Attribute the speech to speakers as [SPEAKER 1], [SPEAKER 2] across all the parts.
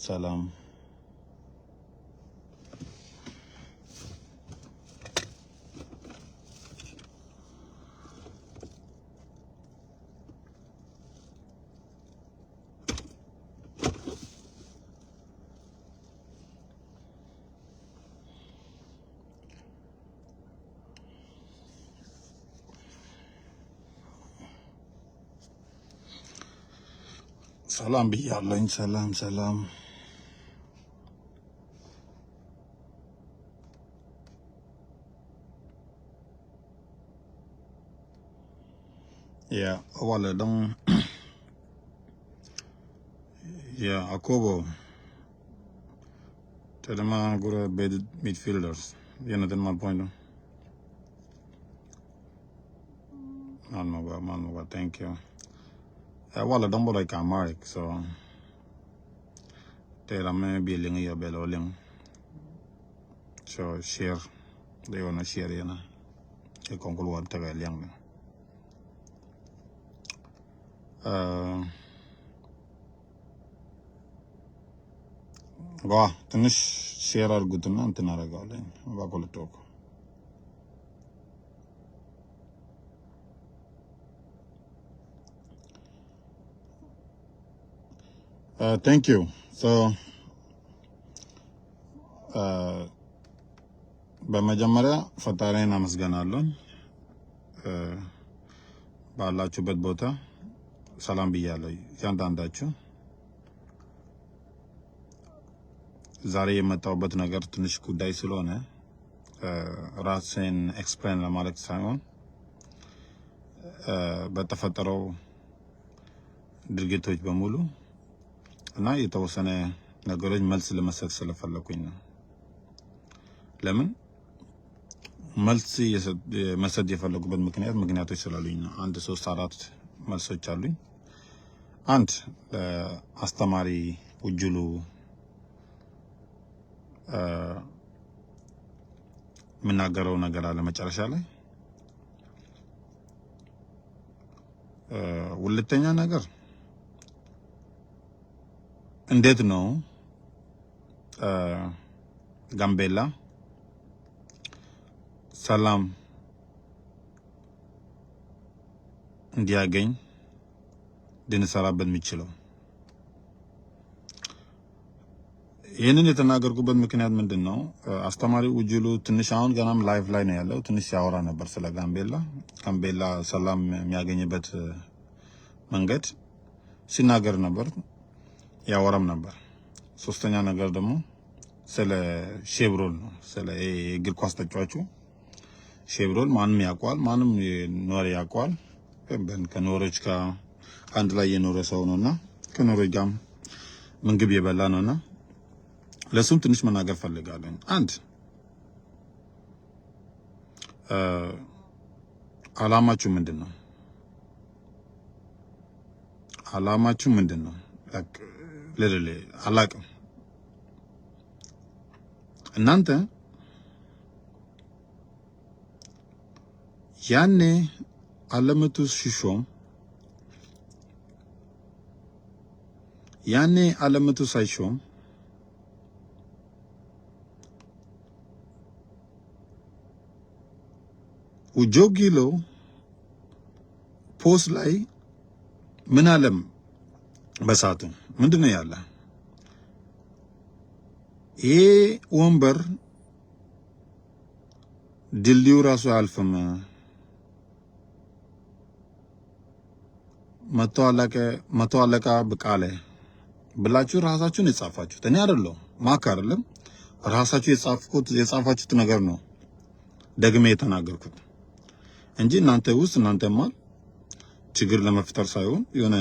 [SPEAKER 1] ሰላም ሰላም ብያለኝ። ሰላም ያ wala dong ya akobo tadama gura bed midfielders yana den mal point man ba thank you wala dong bolay kamarik so tera me biling ya beloling so share they wanna share yana e konkol wa taga liang ዋ ትንሽ ሼር አድርጉትና እንትን አደርጋለሁ ባቆልቶክ thank you so በመጀመሪያ ፈጣሪን አመስግናለሁ ባላችሁበት ቦታ ሰላም ብያለሁ ያንዳንዳችሁ ዛሬ የመጣሁበት ነገር ትንሽ ጉዳይ ስለሆነ ራሴን ኤክስፕሌን ለማለት ሳይሆን በተፈጠረው ድርጊቶች በሙሉ እና የተወሰነ ነገሮች መልስ ለመስጠት ስለፈለኩኝ ነው። ለምን መልስ መስጠት የፈለኩበት ምክንያቶች ስላሉኝ ነው። 1 3 4 መልሶች አሉኝ። አንድ አስተማሪ ውጁሉ ምናገረው ነገር አለ መጨረሻ ላይ። ሁለተኛ ነገር እንዴት ነው ጋምቤላ ሰላም እንዲያገኝ ልንሰራበት የሚችለው? ይሄንን የተናገርኩበት ምክንያት ምንድነው? አስተማሪው ውጁሉ ትንሽ አሁን ገናም ላይቭ ላይ ነው ያለው። ትንሽ ያወራ ነበር ስለ ጋምቤላ ሰላም የሚያገኝበት መንገድ ሲናገር ነበር፣ ያወራም ነበር። ሶስተኛ ነገር ደግሞ ስለ ሼብሮል ነው። ስለ እግር ኳስ ተጫዋቹ ሼብሮል ማንም ያውቀዋል፣ ማንም ኖር ያውቀዋል። ከኖሮች ጋር አንድ ላይ የኖረ ሰው ነውና ከኖሮች ጋር ምግብ የበላ ነውና ለሱም ትንሽ መናገር ፈልጋለሁ። አንድ አላማችሁ ምንድነው? አላማችሁ ምንድነው? ለለለ አላቅም። እናንተ ያኔ አለመቱ ሲሾም ያኔ አለመቱ ሳይሾም ውጆጊሎ ፖስት ላይ ምን አለም በሳቱ ምንድነው ያለ ይሄ ወንበር ድልድዩ ራሱ አልፈም መቶ አለቃ በቃለ ብላችሁ ራሳችሁን የጻፋችሁት እኔ አይደለም ማክ አይደለም ራሳችሁ የጻፋችሁት ነገር ነው ደግሜ የተናገርኩት እንጂ እናንተ ማል ችግር ለመፍጠር ሳይሆን የሆነ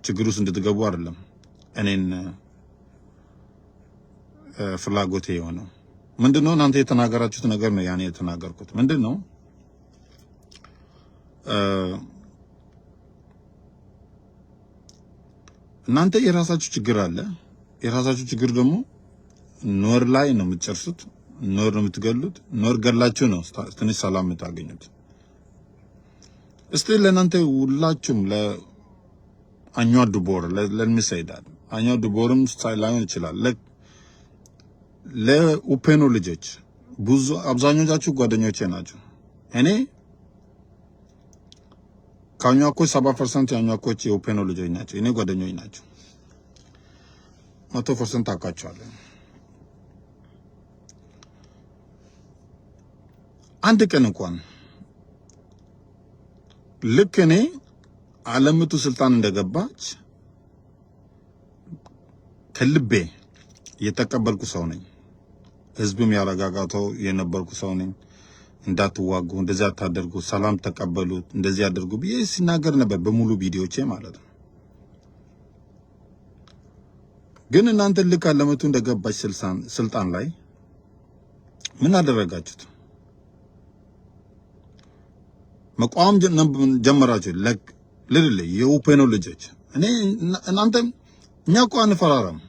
[SPEAKER 1] ችግር ውስጥ እንድትገቡ አይደለም እኔን ፍላጎቴ የሆነው። ምንድነው እናንተ የተናገራችሁት ነገር ነው ያኔ የተናገርኩት። ምንድነው እናንተ የራሳችሁ ችግር አለ። የራሳችሁ ችግር ደግሞ ኖር ላይ ነው የምትጨርሱት፣ ኖር ነው የምትገሉት። ኖር ገላችሁ ነው ትንሽ ሰላም የምታገኙት። እስቲ ለእናንተ ሁላችሁም ለአኟዱ ቦር ለሚሰይዳል አኛው ድቦርም ሳይላዩን ይችላል። ለኡፔኖ ልጆች ብዙ አብዛኞቻችሁ ጓደኞቼ ናቸው። እኔ ካኛኮች 70% ያኛኮች የኡፔኖ ልጆች ናቸው። እኔ ጓደኞች ናቸው። 100% አውቃቸዋለሁ። አንድ ቀን እንኳን ልክ እኔ አለምቱ ስልጣን እንደገባች ከልቤ የተቀበልኩ ሰው ነኝ። ህዝብም ያረጋጋተው የነበርኩ ሰው ነኝ። እንዳትዋጉ፣ እንደዚህ አታደርጉ፣ ሰላም ተቀበሉ፣ እንደዚህ አድርጉ ብዬ ሲናገር ነበር በሙሉ ቪዲዮቼ ማለት ነው። ግን እናንተ ልክ አለምቱ እንደገባች ስልጣን ላይ ምን አደረጋችሁት? መቋም ጀመራችሁ። ለልል የኡፔኖ ልጆች እኔ እናንተ እኛ እኮ አንፈራራም።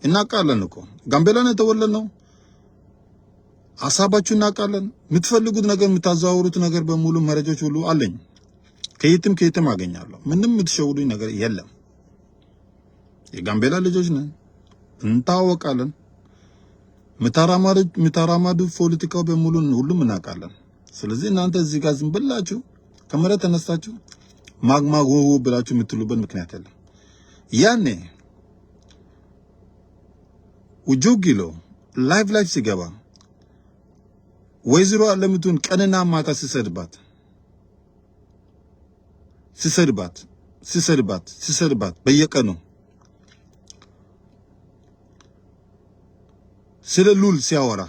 [SPEAKER 1] እናውቃለን እኮ ጋምቤላ ነው የተወለድነው። ሐሳባችሁ እናውቃለን። የምትፈልጉት ነገር የምታዘዋውሩት ነገር በሙሉ መረጃዎች ሁሉ አለኝ። ከየትም አገኛለሁ። ምንም የምትሸውዱኝ ነገር የለም። የጋምቤላ ልጆች ነን፣ እንታወቃለን። ምታራማዱ ፖለቲካው በሙሉ ሁሉም እናውቃለን። ስለዚህ እናንተ እዚህ ጋር ዝም ብላችሁ ከመሬት ተነስታችሁ ማግማግ ብላችሁ የምትሉበት ምክንያት የለም። ያኔ ውጆጊሎ ላይቭ ሲገባ ወይዘሮ አለምቱን ቀንና ማታ ሲሰድባት በየቀኑ ስለ ሉል ሲያወራ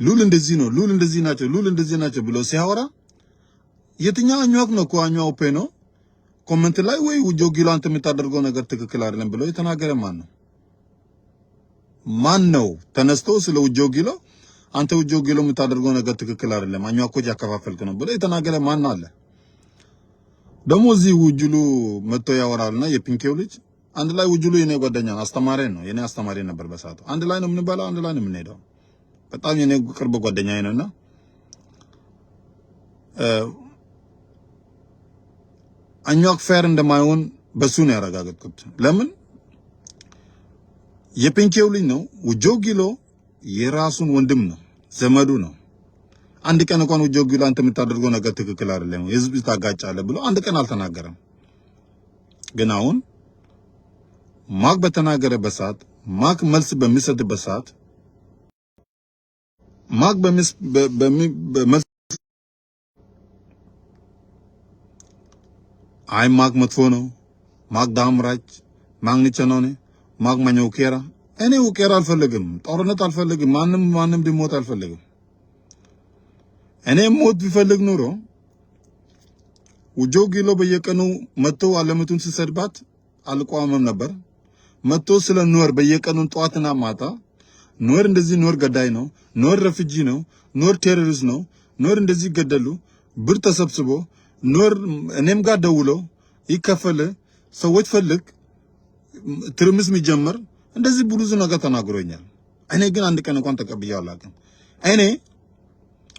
[SPEAKER 1] ሉል እንደዚህ ነው፣ ሉል እንደዚህ ናቸው ብሎ ሲያወራ የትኛው አኛው ነው እኮ አኛው ኡፔኖ ኮሜንት ላይ ወይ ውጆጊሎ አንተ የምታደርገው ነገር ትክክል አይደለም ብሎ የተናገረ ማን ነው? ተነስቶ ስለ ውጆጊሎ አንተ ውጆጊሎ የምታደርገው ነገር ትክክል አይደለም አኛው እኮ ያከፋፈልክ ነው ብሎ የተናገረ ማን አለ? ደግሞ እዚህ ውጁሉ መጥቶ ያወራልና የፒንኬው ልጅ አንድ ላይ ውጁሉ የኔ ጓደኛ አስተማሪ ነው፣ የኔ አስተማሪ ነበር በሰዓቱ። አንድ ላይ ነው የምንበላው፣ አንድ ላይ ነው የምንሄደው። በጣም የኔ ቅርብ ጓደኛዬ ነውና አኛው ፌር እንደማይሆን በሱ ነው ያረጋገጥኩት። ለምን የፒንኬው ልጅ ነው፣ ውጆጊሎ የራሱን ወንድም ነው፣ ዘመዱ ነው። አንድ ቀን እንኳን ውጆጊሎ አንተ የምታደርገው ነገር ትክክል አይደለም፣ ህዝብ ታጋጫለህ ብሎ አንድ ቀን አልተናገረም። ግን አሁን ማክ በተናገረበት ሰዓት፣ ማክ መልስ በሚሰጥበት ሰዓት ማክ በመልስ አይ ማክ መጥፎ ነው፣ ማክ ዳምራች ማግኘት ነው ነው ማክ ማኛው ኬራ እኔ ውቄራ አልፈልግም፣ ጦርነት አልፈልግም፣ ማንም ዲሞት አልፈልግም። እኔ ሞት ቢፈልግ ኑሮ ውጆጊሎ በየቀኑ መጥቶ አለምቱን ሲሰድባት አልቋመም ነበር። መጥቶ ስለ ኑር በየቀኑ ጧትና ማታ ኑር እንደዚህ ኑር ገዳይ ነው፣ ኑር ረፍጂ ነው፣ ኑር ቴሮሪስት ነው፣ ኑር እንደዚህ ገደሉ ብር ተሰብስቦ ኑር እኔም ጋር ደውሎ ይከፈል ሰዎች ፈልግ ትርምስ የሚጀምር እንደዚህ ብዙ ነገር ተናግሮኛል። እኔ ግን አንድ ቀን እንኳን ተቀብያለሁ አላውቅም። እኔ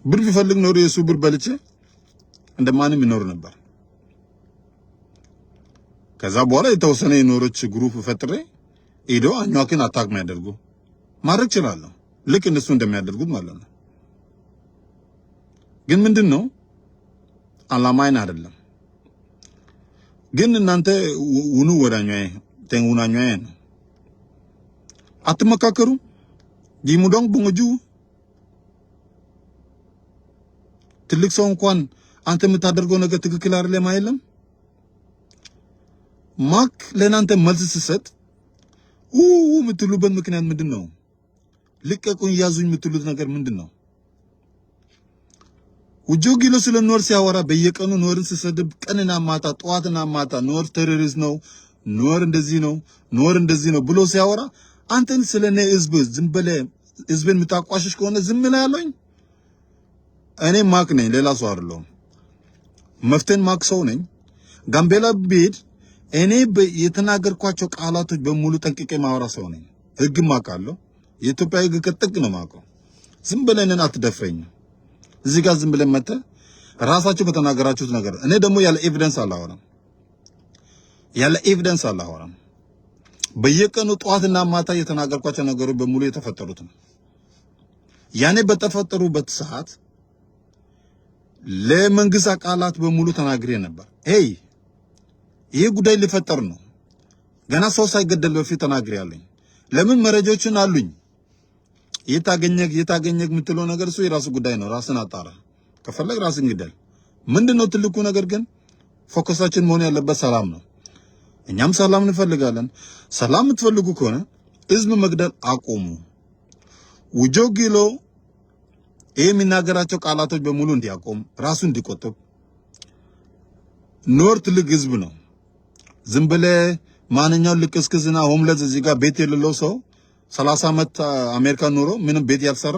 [SPEAKER 1] ብር ቢፈልግ ኖሮ የሱ ብር በልቼ እንደማንም ይኖር ነበር። ከዛ በኋላ የተወሰነ የኖሮች ግሩፕ ፈጥሬ ሄዶ አኛዋክን አታክ የሚያደርጉ ማድረግ እችላለሁ፣ ልክ እነሱ እንደሚያደርጉት ማለት ነው። ግን ምንድነው አላማይን አይደለም። ግን እናንተ ውኑ ወዳኛዬ ተንውናኛዬ ነው አትመካከሩ። ዲሙዶን ቡንጁ ትልቅ ሰው እንኳን አንተ የምታደርገው ነገር ትክክል አይደለም አይደለም። ማክ ለናንተ መልስ ሲሰጥ የምትሉበት ምክንያት ምንድነው? ልቀቁኝ ያዙኝ የምትሉት ነገር ምንድነው? ውጆጊሎ ስለ ኖር ሲያወራ በየቀኑ ኖርን ሲሰድብ ቀንና ማታ ጧትና ማታ ኖር ቴሮሪስት ነው፣ ኖር እንደዚህ ነው፣ ኖር እንደዚህ ነው ብሎ ሲያወራ አንተን ስለኔ ህዝብ ዝም ብለህ ህዝብን የምታቋሽሽ ከሆነ ዝም ብለህ ያለኝ እኔ ማክ ነኝ፣ ሌላ ሰው አይደለሁም። መፍተን ማክ ሰው ነኝ። ጋምቤላ ቤት እኔ የተናገርኳቸው ቃላቶች በሙሉ ጠንቅቄ ማወራ ሰው ነኝ። ህግ ማውቃለሁ። የኢትዮጵያ ህግ ከጥቅ ነው ማውቀው። ዝም ብለህ እኔን አትደፍረኝ። እዚህ ጋር ዝም ብለህ መተህ ራሳችሁ በተናገራችሁት ነገር እኔ ደግሞ ያለ ኤቪደንስ አላወራም። በየቀኑ ጧትና ማታ የተናገርኳቸው ነገሮች በሙሉ የተፈጠሩት ነው። ያኔ በተፈጠሩበት ሰዓት ለመንግስት አካላት በሙሉ ተናግሬ ነበር። ይሄ ጉዳይ ሊፈጠር ነው ገና ሰው ሳይገደል በፊት ተናግሬያለሁ። ለምን መረጃዎችን አሉኝ። የታገኘክ የምትለው ነገር እሱ የራሱ ጉዳይ ነው። ራስን አጣራ፣ ከፈለግ ራስን ግደል። ምንድነው ትልቁ ነገር ግን ፎከሳችን መሆን ያለበት ሰላም ነው። እኛም ሰላም እንፈልጋለን። ሰላም የምትፈልጉ ከሆነ ህዝብ መግደል አቆሙ። ውጆ ጊሎ የሚናገራቸው ቃላቶች በሙሉ እንዲያቆም፣ ራሱ እንዲቆጥብ። ኖር ትልቅ ህዝብ ነው። ዝም ብለህ ማንኛው ልቅስክስና ሆምለዝ እዚህ ጋር ቤት የሌለው ሰው 30 ዓመት አሜሪካ ኖሮ ምንም ቤት ያልሰራ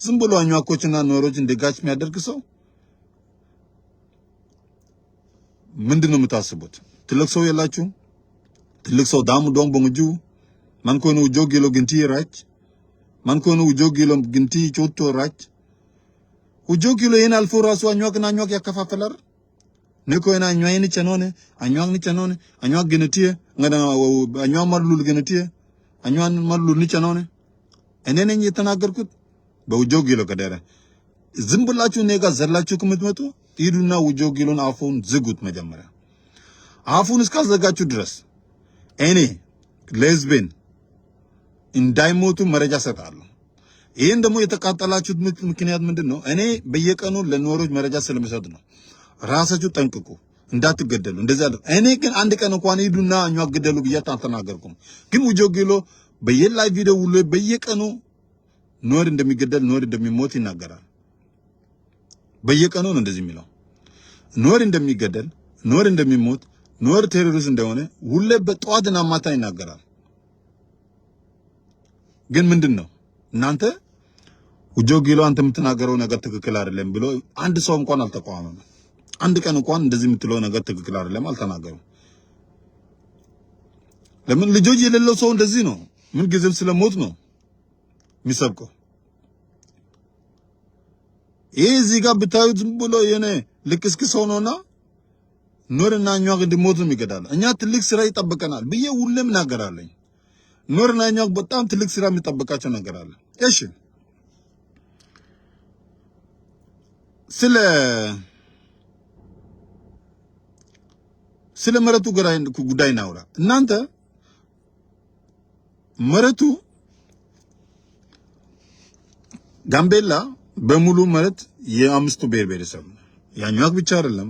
[SPEAKER 1] ዝም ብሎ አኛኮችና ኖሮች እንዲጋጭ የሚያደርግ ሰው ምንድነው የምታስቡት? ትልቅ ሰው የላችሁ? ትልቅ ሰው ዳሙ ዶን በሙጁ ማንኮኑ ጆጊሎ ግንቲ ራች ማንኮኑ ጆጊሎ ግንቲ ቾቶ ራች ጆጊሎ ይሄን አልፎ ራሱ አኛክና አኛክ ያከፋፈላር ነኮና አኛይን ቸኖነ አኛክ ንቸኖነ አኛክ ግንቲየ ngada አኛክ ማሉል ግንቲየ አኛን ማሉል ንቸኖነ እኔ ነኝ የተናገርኩት። በጆጊሎ ከደረ ዝም ብላችሁ እኔ ጋር ዘላችሁ ከምትመጡ ሂዱና ጆጊሎን አፉን ዝጉት። መጀመሪያ አፉን እስካዘጋችሁ ድረስ እኔ ለህዝቤን እንዳይሞቱ መረጃ ሰጣለሁ። ይሄን ደግሞ የተቃጠላችሁት ምክንያት ምንድነው? እኔ በየቀኑ ለኖሮች መረጃ ስለምሰጥ ነው። ራሳችሁ ጠንቅቁ እንዳትገደሉ። እንደዛ አይደል? እኔ ግን አንድ ቀን እንኳን ሂዱና አኛክ ገደሉ ብያት አልተናገርኩም። ግን ጆጊሎ በየላይ ቪዲዮ ሁሉ በየቀኑ ኖር እንደሚገደል ኖር እንደሚሞት ይናገራል። በየቀኑ ነው እንደዚህ የሚለው። ኖር እንደሚገደል ኖር እንደሚሞት ኖር ቴሮሪስት እንደሆነ ሁሌ በጧትና ማታ ይናገራል። ግን ምንድነው እናንተ ጆጊሎ አንተ የምትናገረው ነገር ትክክል አይደለም ብሎ አንድ ሰው እንኳን አልተቋመም። አንድ ቀን እንኳን እንደዚህ የምትለው ነገር ትክክል አይደለም አልተናገሩም። ለምን ልጆች የሌለው ሰው እንደዚህ ነው። ምን ጊዜም ስለሞት ነው የሚሰብከው። ይሄ እዚህ ጋር ብታዩት ዝም ብሎ የኔ ልክስክስ ሰው ነውና ኖርና አኛክ እንዲሞት ነው የሚገዳል። እኛ ትልቅ ስራ ይጠብቀናል ብዬ ሁሌም እናገራለሁ። ኖርና አኛክ በጣም ትልቅ ስራ የሚጠብቃቸው ነገር አለ። እሺ ስለ መረቱ ጉዳይ እናውራ። እናንተ መረቱ ጋምቤላ በሙሉ መረት የአምስቱ ብሔር ብሔረሰብ ነው። የአኛክ ብቻ አይደለም፣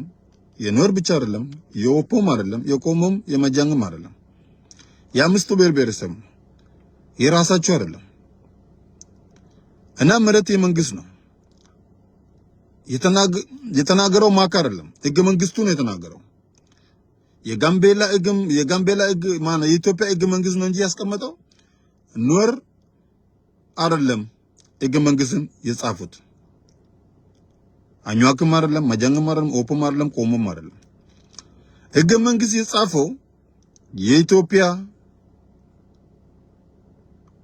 [SPEAKER 1] የኖር ብቻ አይደለም፣ የኦፖም አይደለም፣ የቆሞም የመጃንግም አይደለም። የአምስቱ ብሔር ብሔረሰብ ነው። የራሳቸው አይደለም። እና መረት የመንግስት ነው። የተናገረው ማካ አይደለም፣ ህገ መንግስቱ ነው የተናገረው። የጋምቤላ ህግ ማን የኢትዮጵያ ህገ መንግስት ነው እንጂ ያስቀመጠው ኖር አይደለም። ህገ መንግስትን የጻፉት አኛክም አይደለም፣ መጃንግም አይደለም፣ ኦፖም አይደለም፣ ቆሞም አይደለም። ህገ መንግስት የጻፈው የኢትዮጵያ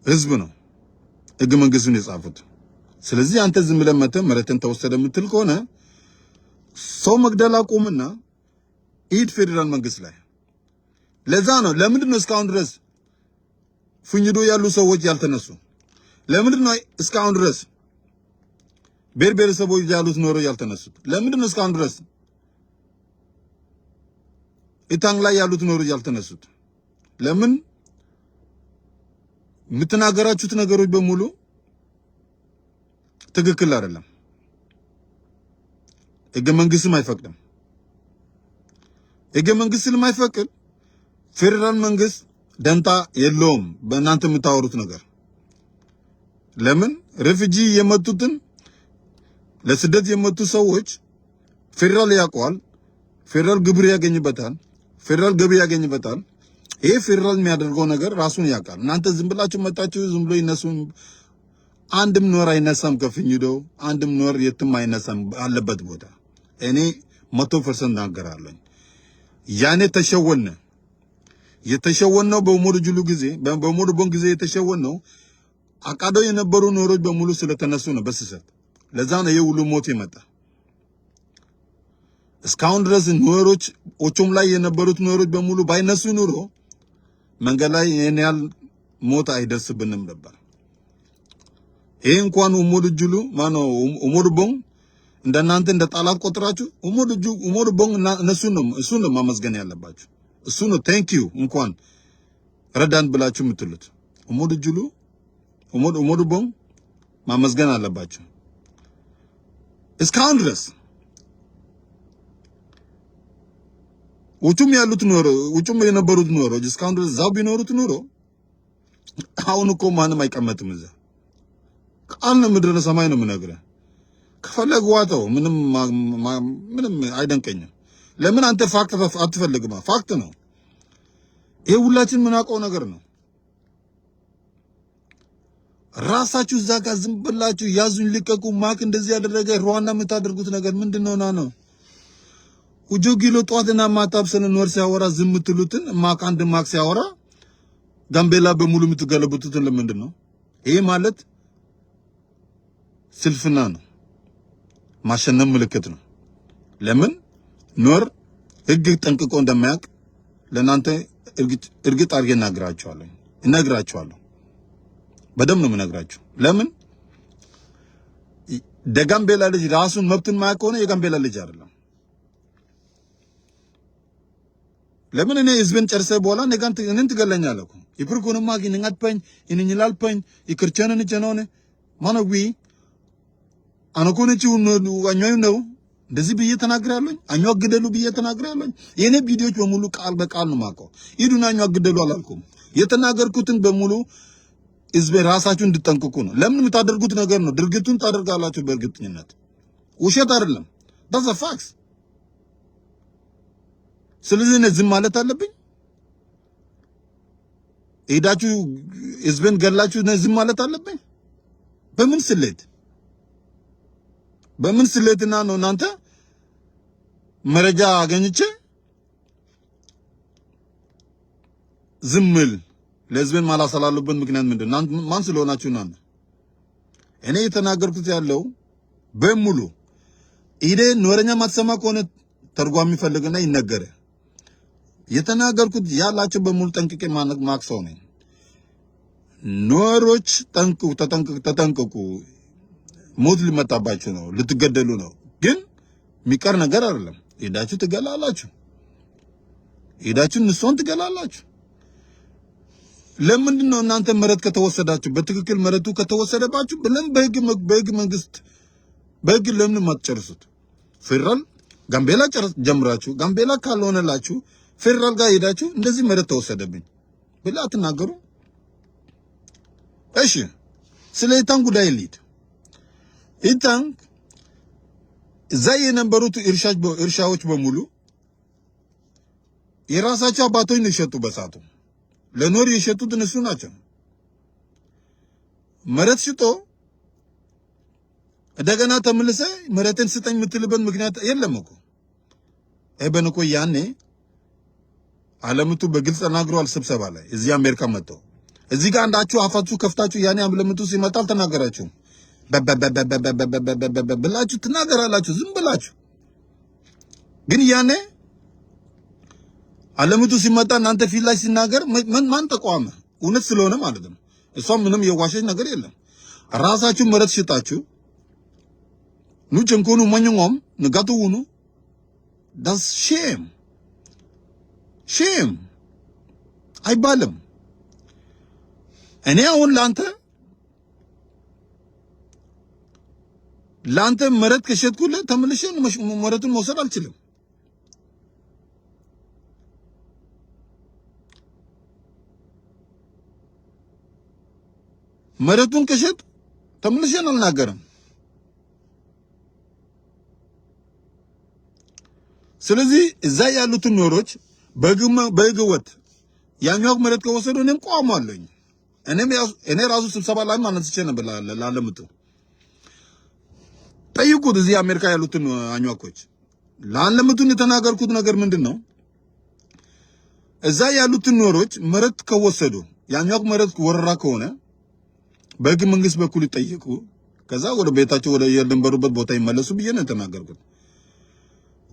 [SPEAKER 1] ህዝብ ነው ህገ መንግስቱን የጻፉት። ስለዚህ አንተ ዝም ብለህ መተህ መረትን ተወሰደ የምትል ከሆነ ሰው መግደል አቁምና ሂድ ፌደራል መንግስት ላይ። ለዛ ነው ለምንድን ነው እስካሁን ድረስ ፍኝዶ ያሉ ሰዎች ያልተነሱ? ለምንድን ነው እስካሁን ድረስ ብሔር ብሔረሰቦች ያሉት ኖሮ ያልተነሱት? ለምንድን ነው እስካሁን ድረስ ኢታንግ ላይ ያሉት ኖሮ ያልተነሱት? ለምን? የምትናገራችሁት ነገሮች በሙሉ ትክክል አይደለም። ህገ መንግስትም አይፈቅድም። ህገ መንግስት ስለማይፈቅድ ፌደራል መንግስት ደንታ የለውም በእናንተ የምታወሩት ነገር። ለምን? ሬፊጂ የመጡትን ለስደት የመጡ ሰዎች ፌደራል ያውቀዋል። ፌደራል ግብር ያገኝበታል። ፌደራል ገቢ ያገኝበታል። ይሄ ፌደራል የሚያደርገው ነገር ራሱን ያውቃል። እናንተ ዝም ብላችሁ መጣችሁ ዝም ብሎ ይነሱ። አንድም ኖር አይነሳም ከፍኝዶ፣ አንድም ኖር የትም አይነሳም አለበት ቦታ። እኔ 100% እናገራለሁ። ያኔ ተሸወነ የተሸወነው በሞዱ ጁሉ ጊዜ በሞዱ ቦን ጊዜ የተሸወነው አቃዶ የነበሩ ኖሮች በሙሉ ስለተነሱ ነው በስሰት። ለዛ ነው የሁሉ ሞት የመጣ። እስካሁን ድረስ ኖሮች ኦቾም ላይ የነበሩት ኖሮች በሙሉ ባይነሱ ኑሮ መንገድ ላይ ይሄን ያህል ሞት አይደርስብንም ነበር። ይሄ እንኳን ኡሞድ ጁሉ ማነው ኡሞድ ቦንግ እንደናንተ እንደ ጣላት ቆጥራችሁ ኡሞድ ቦንግ እሱን ነው ማመስገን ያለባችሁ። እሱ ነው ቴንክ ዩ እንኳን ረዳን ብላችሁ የምትሉት። ኡሞድ ጁሉ ኡሞድ ቦንግ ማመስገን አለባችሁ። እስካሁን ድረስ ውጭም ያሉት ኖሮ ውጭም የነበሩት ኖሮ እስካሁን ድረስ ዛው ቢኖሩት ኖሮ አሁን እኮ ማንም አይቀመጥም እዛ። ቃል ነው ምድር ሰማይ ነው የምነግርህ። ከፈለግ ዋጠው ምንም አይደንቀኝም። ለምን አንተ ፋክት አትፈልግማ? ፋክት ነው ይሄ፣ ሁላችን የምናውቀው ነገር ነው። ራሳችሁ እዛ ጋር ዝም ብላችሁ ያዙኝ ልቀቁ ማክ እንደዚህ ያደረገ ሩዋንዳ የምታደርጉት ነገር ምንድነው? ነው ውጆጊሎ ጧትና ማታብ ስለ ኖር ሲያወራ ዝም ትሉትን ማክ አንድ ማክ ሲያወራ ጋምቤላ በሙሉ የምትገለብጡትን ለምንድን ነው? ይሄ ማለት ስልፍና ነው፣ ማሸነፍ ምልክት ነው። ለምን ኖር ህግ ጠንቅቆ እንደማያውቅ ለናንተ እርግጥ አድርጌ እነግራችኋለሁ። በደም ነው የምነግራችሁ። ለምን ደጋምቤላ ልጅ ራሱን መብቱን ማያውቅ ከሆነ የጋምቤላ ልጅ አይደለም። ለምን እኔ ህዝብን ጨርሰ በኋላ እኔን ትገለኛለህ እኮ ይፍርኩንማ ግን እንጋጥፈኝ እንኝላልፈኝ ይክርቸነን ጀነone ማነው አነኮነቺ አኛዩ ነው እንደዚህ ብዬ ተናግሬያለሁ። አኛው ግደሉ ብዬ ተናግሬያለሁ። የኔ ቪዲዮዎች በሙሉ ቃል በቃል ነው ማቀው። ይዱና አኛው ግደሉ አላልኩም። የተናገርኩትን በሙሉ ህዝብ ራሳችሁ እንድትጠንቅቁ ነው። ለምን የምታደርጉት ነገር ነው። ድርጊቱን ታደርጋላችሁ በእርግጠኝነት፣ ውሸት አይደለም። that's a fact። ስለዚህ እኔ ዝም ማለት አለብኝ? ሄዳችሁ ህዝብን ገላችሁ ዝም ማለት አለብኝ? በምን ስሌትና ነው እናንተ መረጃ አገኝቼ ዝምል ለህዝብን ማላሰላሉበት ምክንያት ምንድነው? ማን ስለሆናችሁ ነው? እኔ የተናገርኩት ያለው በሙሉ ኢዴ ኖረኛ ማትሰማ ከሆነ ተርጓሚ ፈልግና ይነገረ። የተናገርኩት ያላችሁ በሙሉ ጠንቅቄ ማክሰው ነኝ። ኖሮች ተጠንቅቁ። ሞት ሊመጣባችሁ ነው፣ ልትገደሉ ነው። ግን የሚቀር ነገር አይደለም። ሄዳችሁ ትገላላችሁ፣ ሄዳችሁ ንሶን ትገላላችሁ። ለምንድን ነው እናንተ መሬት ከተወሰዳችሁ በትክክል መሬቱ ከተወሰደባችሁ ብለን በህግ መንግስት በህግ ለምን ማትጨርሱት? ፌደራል ጋምቤላ ጀምራችሁ ጋምቤላ ካልሆነላችሁ ፌደራል ጋር ሄዳችሁ እንደዚህ መሬት ተወሰደብኝ ብላ አትናገሩ? እሺ ስለ ኢታን ጉዳይ ልሂድ። ኢታን እዛ የነበሩት እርሻዎች በሙሉ የራሳቸው አባቶች ነው የሸጡ። በሳቱ ለኖር የሸጡት እነሱ ናቸው። መሬት ሽጦ እንደገና ተመልሰ መሬትን ስጠኝ የምትልበት ምክንያት የለም እኮ። ኤበን እኮ ያኔ አለምቱ በግልጽ ተናግሯል ስብሰባ ላይ እዚህ አሜሪካ መጥተው። እዚህ ጋር አንዳችሁ አፋችሁ ከፍታችሁ ያኔ አለምቱ ሲመጣ አልተናገራችሁም። ብላችሁ ትናገራላችሁ ዝም ብላችሁ። ግን ያኔ አለምቱ ሲመጣ እናንተ ፊት ላይ ሲናገር ማን ተቋመ? እውነት ስለሆነ ማለት ነው። እሷም ምንም የዋሸች ነገር የለም። ራሳችሁ መሬት ሽጣችሁ ኑጭንኩኑ ማንኛውም ንጋቱኑ that's shame አይባልም። እኔ አሁን ላንተ መሬት ከሸጥኩልህ ተመልሼ መሬቱን መውሰድ አልችልም። መሬቱን ከሸጥ ተመልሼ አልናገርም። ስለዚህ እዛ ያሉትን ኖሮች በህገወጥ ያኛው መሬት ከወሰዱ እኔም ቆማለሁ። እኔ ራሱ ስብሰባ ላይ ማለት ይችላል ነበር ላለምቱ ጠይቁት። እዚህ አሜሪካ ያሉትን አኛኮች ላለምቱን የተናገርኩት ነገር ምንድነው? እዛ ያሉትን ኖሮች መሬት ከወሰዱ ያኛው መሬት ወረራ ከሆነ በህግ መንግስት በኩል ይጠይቁ፣ ከዛ ወደ ቤታቸው ወደ የድንበሩበት ቦታ ይመለሱ ብዬ ነው የተናገርኩት።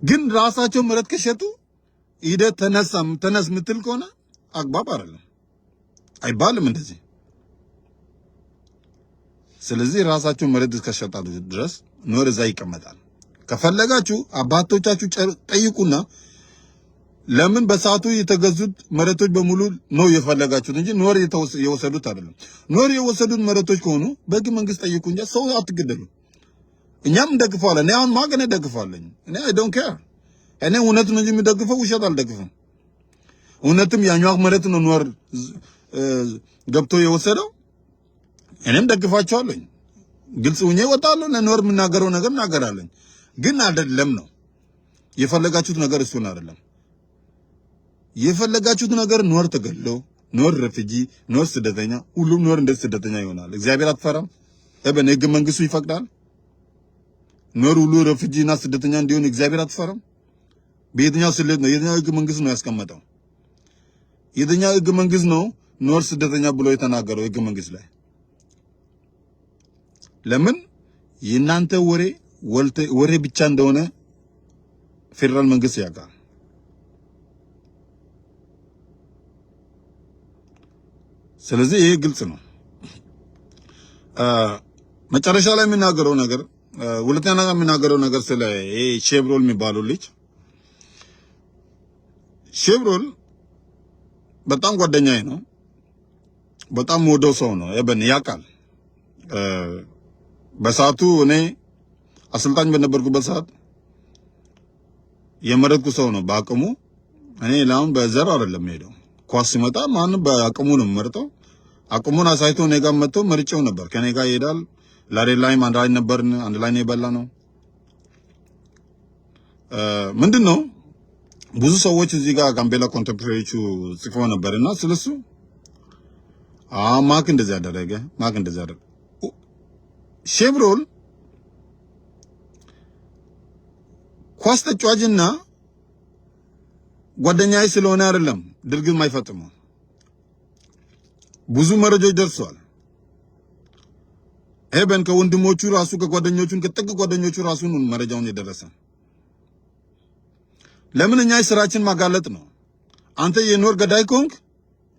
[SPEAKER 1] ግን ራሳቸው መሬት ከሸጡ ሂደት ተነስ ምትል ከሆነ አግባብ አይደለም። አይባልም እንደዚህ። ስለዚህ ራሳችሁ መሬት እስከሸጣችሁ ድረስ ኖር እዛ ይቀመጣል። ከፈለጋችሁ አባቶቻችሁ ጠይቁና ለምን በሰዓቱ የተገዙት መሬቶች በሙሉ ነው የፈለጋችሁት እንጂ ኖር የወሰዱት አይደለም። ኖር የወሰዱት መሬቶች ከሆኑ በሕግ መንግስት ጠይቁ እንጂ ሰው አትገደሉ። እኛም እንደግፈዋለን። እኔ አሁን ማገነ ደግፋለኝ። እኔ አይ ዶንት ኬር። እኔ እውነት ነው እንጂ የምደግፈው ውሸት አልደግፍም። እውነትም ያኛው መሬት ነው ኖር ገብቶ የወሰደው። እኔም ደግፋቸዋለሁ። ግልጽ ሆኜ እወጣለሁ። ለኖር የምናገረው ነገር እናገራለሁ። ግን አይደለም ነው የፈለጋችሁት ነገር እሱን አይደለም የፈለጋችሁት ነገር። ኖር ተገሎ ኖር ረፍጂ ኖር ስደተኛ ሁሉም ኖር እንደ ስደተኛ ይሆናል። እግዚአብሔር አትፈራም? እበነ ሕገ መንግስቱ ይፈቅዳል። ኖር ሁሉ ረፍጂና ስደተኛ እንዲሆን እግዚአብሔር አትፈራም? በየትኛው ስሌት ነው? የትኛው ሕገ መንግስት ነው ያስቀመጠው? የትኛው ሕገ መንግስት ነው ኖር ስደተኛ ብሎ የተናገረው? ሕገ መንግስት ላይ ለምን የእናንተ ወሬ ብቻ እንደሆነ ፌደራል መንግስት ያውቃል። ስለዚህ ይሄ ግልጽ ነው። መጨረሻ ላይ የሚናገረው ነገር ሁለተኛ ነገር የሚናገረው ነገር ስለ ይሄ ሼብሮል የሚባለው ልጅ ሼብሮል በጣም ጓደኛዬ ነው። በጣም ወደው ሰው ነው። እበን ያውቃል። በሰዓቱ እኔ አሰልጣኝ በነበርኩበት ሰዓት የመረጥኩ ሰው ነው በአቅሙ። እኔ ላም በዘር አይደለም ሄደው ኳስ ሲመጣ ማንም በአቅሙ ነው መርጠው። አቅሙን አሳይቶ እኔ ጋር መጥቶ መርጬው ነበር። ከኔ ጋር ይሄዳል። ላሬ ላይም አንድ ላይ ነበርን። አንድ ላይ ነው የበላ ነው። ምንድነው ብዙ ሰዎች እዚህ ጋር ጋምቤላ ኮንቴምፖራሪዎቹ ጽፎ ነበርና ስለሱ ማክ እንደዚህ ያደረገ ማክ እንደዚህ ያደረገ ሼብሮል ኳስ ተጫዋችና ጓደኛዬ ስለሆነ አይደለም ድርጊት ማይፈጽመው። ብዙ መረጃዎች ደርሷል። ሄበን ከወንድሞቹ ራሱ ከጓደኞቹን ከጥግ ጓደኞቹ ራሱ ነው መረጃውን የደረሰ። ለምን እኛ ስራችን ማጋለጥ ነው። አንተ የኖር ገዳይ ከሆንክ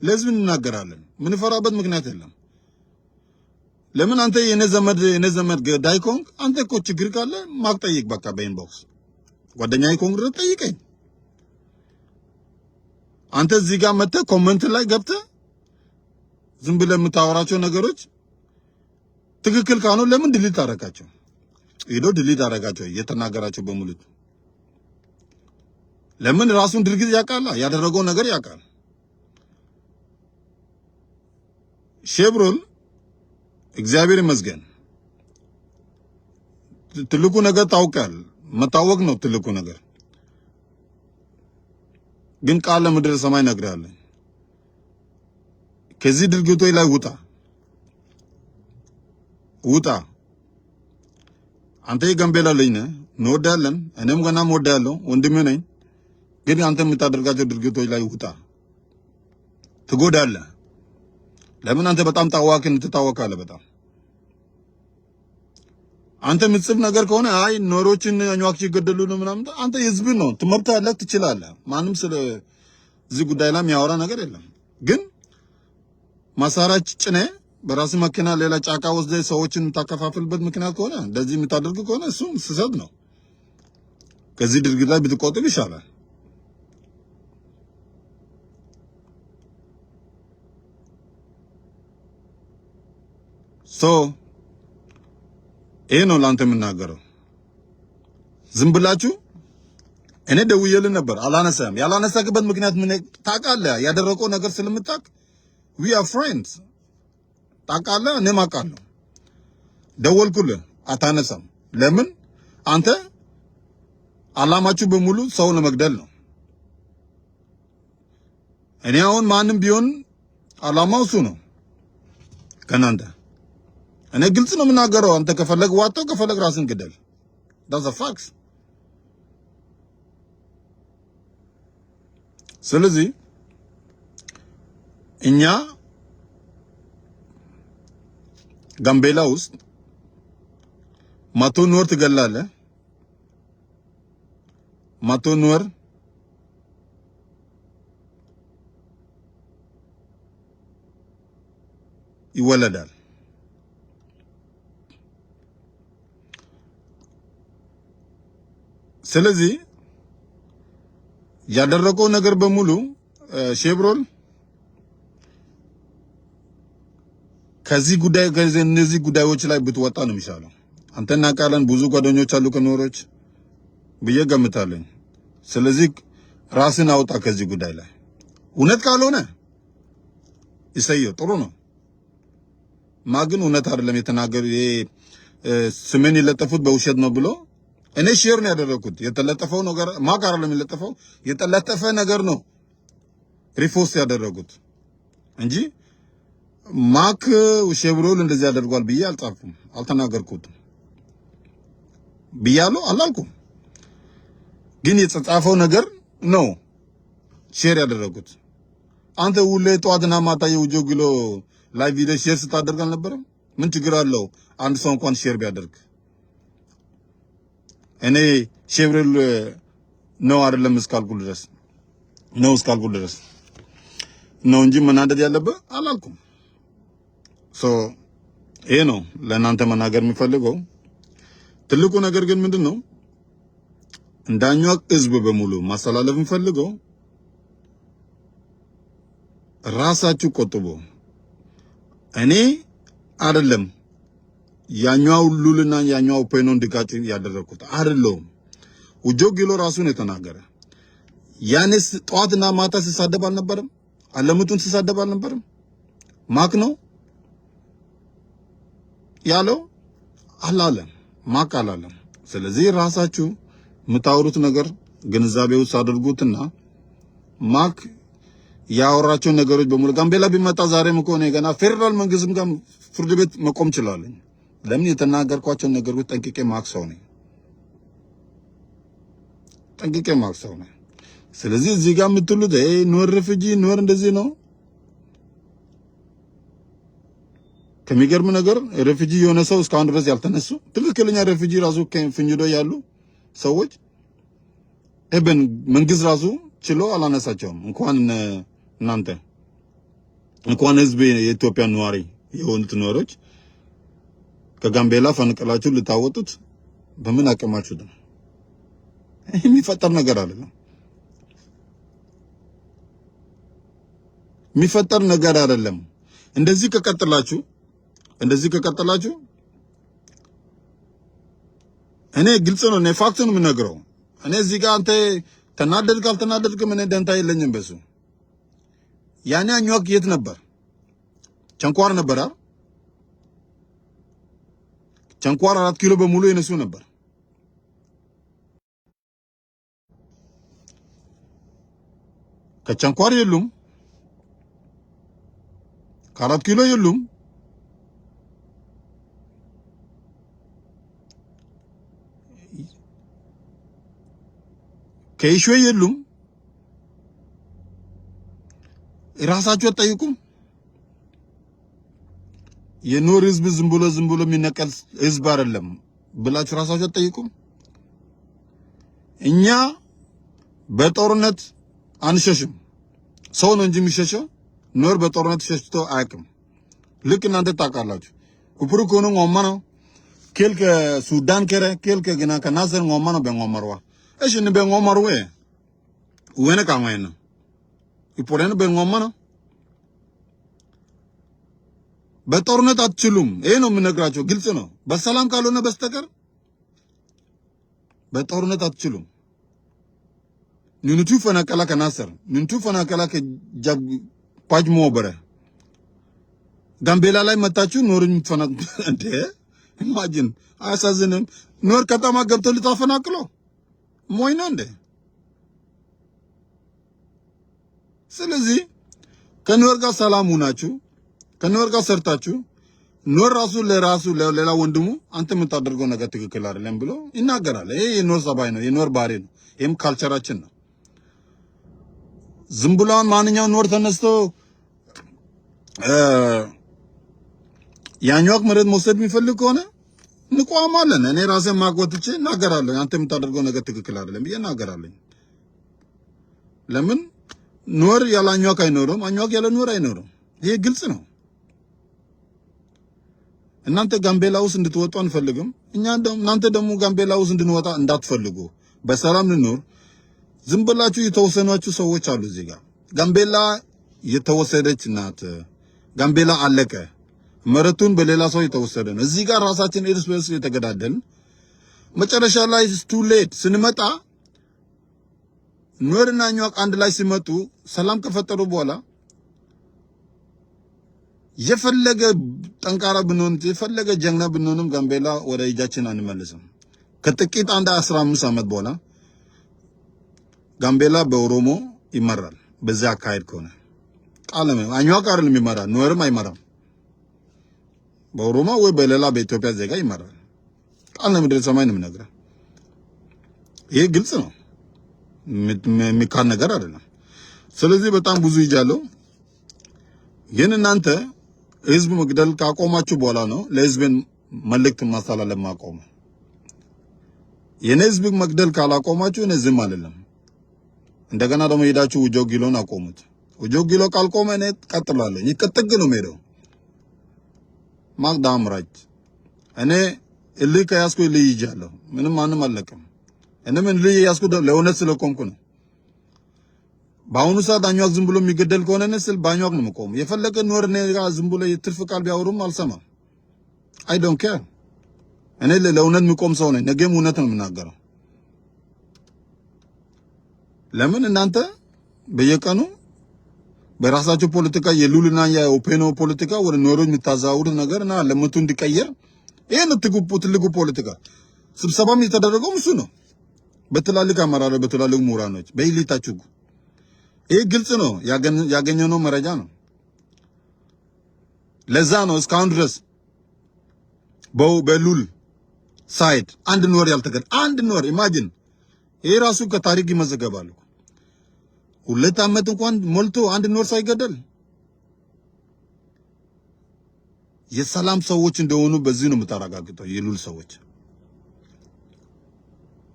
[SPEAKER 1] ለህዝብ እንናገራለን። ምን ፈራበት ምክንያት የለም። ለምን አንተ የኔ ዘመድ ገዳይ ከሆንክ አንተ እኮ ችግር ካለ ማቅጠይቅ በቃ በኢንቦክስ ጓደኛዬ ኮንግረ ጠይቀኝ። አንተ እዚህ ጋር መጥተህ ኮሜንት ላይ ገብተህ ዝም ብለህ የምታወራቸው ነገሮች ትክክል ካልሆነ ለምን ዲሊት አደረጋቸው? ሄዶ ዲሊት አደረጋቸው እየተናገራቸው በሙሉ። ለምን ራሱን ድርጊት ያውቃል፣ ያደረገው ነገር ያውቃል። ሼብሮል እግዚአብሔር ይመስገን ትልቁ ነገር ታውቃል። መታወቅ ነው ትልቁ ነገር። ግን ቃል ለምድር ሰማይ ነግሬሃለሁ። ከዚህ ድርጊቶች ላይ ውጣ። አንተ የጋምቤላ ልጅ ነህ፣ እንወዳለን። እኔም ገና እወዳለሁ፣ ወንድምህ ነኝ። ግን አንተ የምታደርጋቸው ድርጊቶች ላይ ውጣ። ትጎዳለህ። ለምን አንተ በጣም ትታወቃለህ በጣም። አንተ ምጽፍ ነገር ከሆነ አይ ኖሮችን አኝዋክቺ ገደሉ ነው ምናምን፣ አንተ ህዝብ ነው ትመርታለህ፣ ትችላለህ። ማንም ስለ እዚህ ጉዳይ ላይ የሚያወራ ነገር የለም። ግን ማሳራጭ ጭኔ በራስ መኪና ሌላ ጫካ ወስደ ሰዎችን ታከፋፍልበት ምክንያት ከሆነ እንደዚህ የምታደርግ ከሆነ እሱም ስህተት ነው። ከዚህ ድርጊት ላይ ብትቆጥብ ይሻላል። ይሄ ነው ላንተ የምናገረው። ዝም ብላችሁ እኔ ደውዬልህ ነበር አላነሳም። ያላነሳክበት ምክንያት ምን ታውቃለህ? ያደረገው ነገር ስለምታውቅ we are friends ታውቃለህ። እኔም አውቃለሁ። ደወልኩልህ አታነሳም። ለምን? አንተ አላማችሁ በሙሉ ሰው ለመግደል ነው። እኔ አሁን ማንም ቢሆን አላማው እሱ ነው ከናንተ። እኔ ግልጽ ነው የምናገረው። አንተ ከፈለግ ዋጣው፣ ከፈለግ ራስን ግደል። that's a fact። ስለዚህ እኛ ጋምቤላ ውስጥ መቶ ኖር ትገላለህ፣ መቶ ኖር ይወለዳል። ስለዚህ ያደረገው ነገር በሙሉ ሼብሮን ከነዚህ ጉዳዮች ላይ ብትወጣ ነው የሚሻለው። አንተና ቃለን ብዙ ጓደኞች አሉ ከኖሮች ብዬ ገምታለሁ። ስለዚህ ራስን አውጣ ከዚህ ጉዳይ ላይ። እውነት ካልሆነ ይሰየው ጥሩ ነው። ማግን እውነት አይደለም የተናገሩ ይሄ ስሜን የለጠፉት በውሸት ነው ብሎ እኔ ሼር ነው ያደረኩት። የተለጠፈው ነገር ማክ አይደለም የለጠፈው የተለጠፈ ነገር ነው ሪፖስት ያደረጉት እንጂ ማክ ሼብሮል እንደዚህ ያደርጓል ብዬ አልጻፍኩም፣ አልተናገርኩትም ብያለሁ አላልኩም። ግን የተጻፈው ነገር ነው ሼር ያደረጉት። አንተ ሁሌ ጠዋትና ማታ የውጆ ግሎ ላይ ቪዲዮ ሼር ስታደርግ አልነበረም? ምን ችግር አለው አንድ ሰው እንኳን ሼር ቢያደርግ? እኔ ሼብሮል ነው አይደለም እስካልኩ ድረስ ነው እንጂ መናደድ ያለበት አላልኩም። ይሄ ነው ለእናንተ መናገር የሚፈልገው። ትልቁ ነገር ግን ምንድነው እንዳኛው ህዝብ በሙሉ ማስተላለፍ የሚፈልገው ራሳችሁ ቆጥቦ እኔ አይደለም ያኛው ሉልና ያኛው ፔኖን ድጋጭ ያደረኩት አይደለም። ውጆ ጊሎ ራሱን የተናገረ ያንስ ጠዋትና ማታ ሲሳደብ አልነበረም? አለሙቱን ሲሳደብ አልነበረም? ማክ ነው ያለው አላለም፣ ማክ አላለም። ስለዚህ ራሳችሁ የምታወሩት ነገር ግንዛቤ ውስጥ አድርጉትና ማክ ያወራቸው ነገሮች በሙሉ ጋምቤላ ቢመጣ ዛሬም እኮ ነው ገና ፌደራል መንግስትም ጋር ፍርድ ቤት መቆም ይችላል። ለምን የተናገርኳቸው ነገሮች ጠንቅቄ ማክ ሰው ነኝ፣ ጠንቅቄ ማክ ሰው ነኝ። ስለዚህ እዚህ ጋር የምትሉት ኖር ሪፊጂ ኖር እንደዚህ ነው። ከሚገርም ነገር ሪፊጂ የሆነ ሰው እስካሁን ድረስ ያልተነሱ ትክክለኛ ሪፊጂ ራሱ ከፍኝዶ ያሉ ሰዎች እብን መንግስት ራሱ ችሎ አላነሳቸውም። እንኳን እናንተ እንኳን ህዝብ የኢትዮጵያ ነዋሪ የሆኑት ነዋሪዎች ከጋምቤላ ፈንቅላችሁ ልታወጡት በምን አቅማችሁ ነው? የሚፈጠር ነገር አይደለም፣ የሚፈጠር ነገር አይደለም። እንደዚህ ከቀጥላችሁ እኔ ግልጽ ነው፣ እኔ ፋክት ነው የምነግረው። እኔ እዚህ ጋር አንተ ተናደድክ አልተናደድክም እኔ ደንታ የለኝም በሱ። ያኔ አኝዋክ የት ነበር? ቸንኳር ነበር አይደል? ቸንኳር 4 ኪሎ በሙሉ የነሱ ነበር። ከቸንኳር የሉም፣ ከ4 ኪሎ የሉም። ከኢሹ የሉም። ራሳችሁ አትጠይቁም? የኖር ህዝብ ዝም ብሎ የሚነቀል ህዝብ አይደለም ብላችሁ ራሳችሁ አትጠይቁም? እኛ በጦርነት አንሸሽም፣ ሰው ነው እንጂ የሚሸሸው። ኖር በጦርነት ሸሽቶ አያውቅም። ልክ እናንተ ታውቃላችሁ። ኩፕሩ ኮኑ ngoማ ነው ኬልከ ሱዳን ከረ ኬልከ ግና ከናሰር ngoማ ነው በngoማርዋ እሺ ነው በngoማርዌ ወነ ካማይ ነው ይፖረን በngoማ ነው። በጦርነት አትችሉም። ይሄ ነው የምነግራቸው፣ ግልጽ ነው። በሰላም ካልሆነ በስተቀር በጦርነት አትችሉም። ንንቱ ፈናቀላ ከናሰር ንንቱ ፈናቀላ ከጃብ ፓጅሞ በረ ጋምቤላ ላይ መታችሁ ኖርን ፈና እንደ ኢማጂን አያሳዝንም? ኖር ከተማ ገብቶ ልታፈናቅሎ ሞይና እንደ። ስለዚህ ከኖር ጋር ሰላም ሆናችሁ ከኖር ጋር ሰርታችሁ ኖር ለራሱ ለሌላ ወንድሙ አንተ የምታደርገው ነገር ትክክል አይደለም ብሎ ይናገራል። ይሄ የኖር ሰባይ ነው፣ የኖር ባህሪ ነው። ይሄም ካልቸራችን ነው። ዝም ብሎን ማንኛው ኖር ተነስቶ ያኛውክ መሬት መውሰድ የሚፈልግ ከሆነ እንቋማለን። እኔ ራሴ ማቆጥቼ እናገራለሁ። አንተ የምታደርገው ነገር ትክክል አይደለም ብዬ እናገራለሁ። ለምን ኖር ያለ አኛውክ አይኖርም፣ አኛውክ ያለ ኖር አይኖርም። ይሄ ግልጽ ነው። እናንተ ጋምቤላ ውስጥ እንድትወጡ አንፈልግም። እናንተ ደግሞ ጋምቤላ ውስጥ እንድንወጣ እንዳትፈልጉ። በሰላም ልኖር። ዝም ብላችሁ የተወሰናችሁ ሰዎች አሉ እዚህ ጋር። ጋምቤላ የተወሰደች ናት። ጋምቤላ አለቀ። መሬቱን በሌላ ሰው የተወሰደ ነው። እዚህ ጋር ራሳችን እርስ በርስ የተገዳደልን መጨረሻ ላይ ቱ ሌት ስንመጣ ኑዌርና አኝዋክ አንድ ላይ ሲመጡ ሰላም ከፈጠሩ በኋላ የፈለገ ጠንካራ ብንሆን የፈለገ ጀግና ብንሆንም ጋምቤላ ወደ እጃችን አንመልስም። ከጥቂት 15 ዓመት በኋላ ጋምቤላ በኦሮሞ ይመራል። በዛ አካሄድ ከሆነ ቃለም አኝዋክ አይደለም ይመራል፣ ኑዌርም አይመራም። በኦሮሞ ወይ በሌላ በኢትዮጵያ ዜጋ ይመራል። ቃል ምድር ሰማይ ነው የምነግርህ። ይሄ ግልጽ ነው፣ የሚካድ ነገር አይደለም። ስለዚህ በጣም ብዙ ይጃለው። ግን እናንተ ህዝብ መግደል ካቆማችሁ በኋላ ነው ለህዝብን መልእክት ማስተላለፍ ማቆም። የኔ ህዝብ መግደል ካላቆማችሁ እኔ ዝም አልልም። እንደገና ደግሞ ሄዳችሁ ውጆ ጊሎን አቆሙት። ውጆ ጊሎ ካልቆመ እኔ ቀጥላለሁ። ይቀጥግ ነው የምሄደው። ማግዳም ራይት እኔ እልህ ከያዝኩ እልህ ይጃለሁ። ምንም ማንም አለቅም። እኔም እልህ ያዝኩ ለእውነት ስለቆምኩ ነው። በአሁኑ ሰዓት አኝዋክ ዝም ብሎ የሚገደል ከሆነ እኔ ስል በአኝዋክ ነው የምቆመው። የፈለገ ኑዌር እኔ ጋር ዝም ብሎ የትርፍ ቃል ቢያወሩም አልሰማም። አይ ዶንት ኬር። እኔ ለእውነት የሚቆም ሰው ነኝ። ነገም እውነት ነው የምናገረው። ለምን እናንተ በየቀኑ በራሳቸው ፖለቲካ የሉልና የኦፔኖ ፖለቲካ ወደ ኑዌሮች የምታዛውሩት ነገርና ለምቱ እንዲቀየር ይሄን ትልቁ ፖለቲካ ስብሰባም የተደረገው እሱ ነው። በትላልቅ አመራሮች፣ በትላልቅ ምሁራኖች፣ በኢሊታችሁ ይሄ ግልጽ ነው። ያገኘነው መረጃ ነው። ለዛ ነው እስካሁን ድረስ በሉል ሳይድ አንድ ኑዌር ያልተገደለ አንድ ኑዌር ኢማጂን። ይሄ ራሱ ከታሪክ ይመዘገባል። 2 ዓመት እንኳን ሞልቶ አንድ ኑዌር ሳይገደል የሰላም ሰዎች እንደሆኑ በዚህ ነው የምታረጋግጠው። የሉል ሰዎች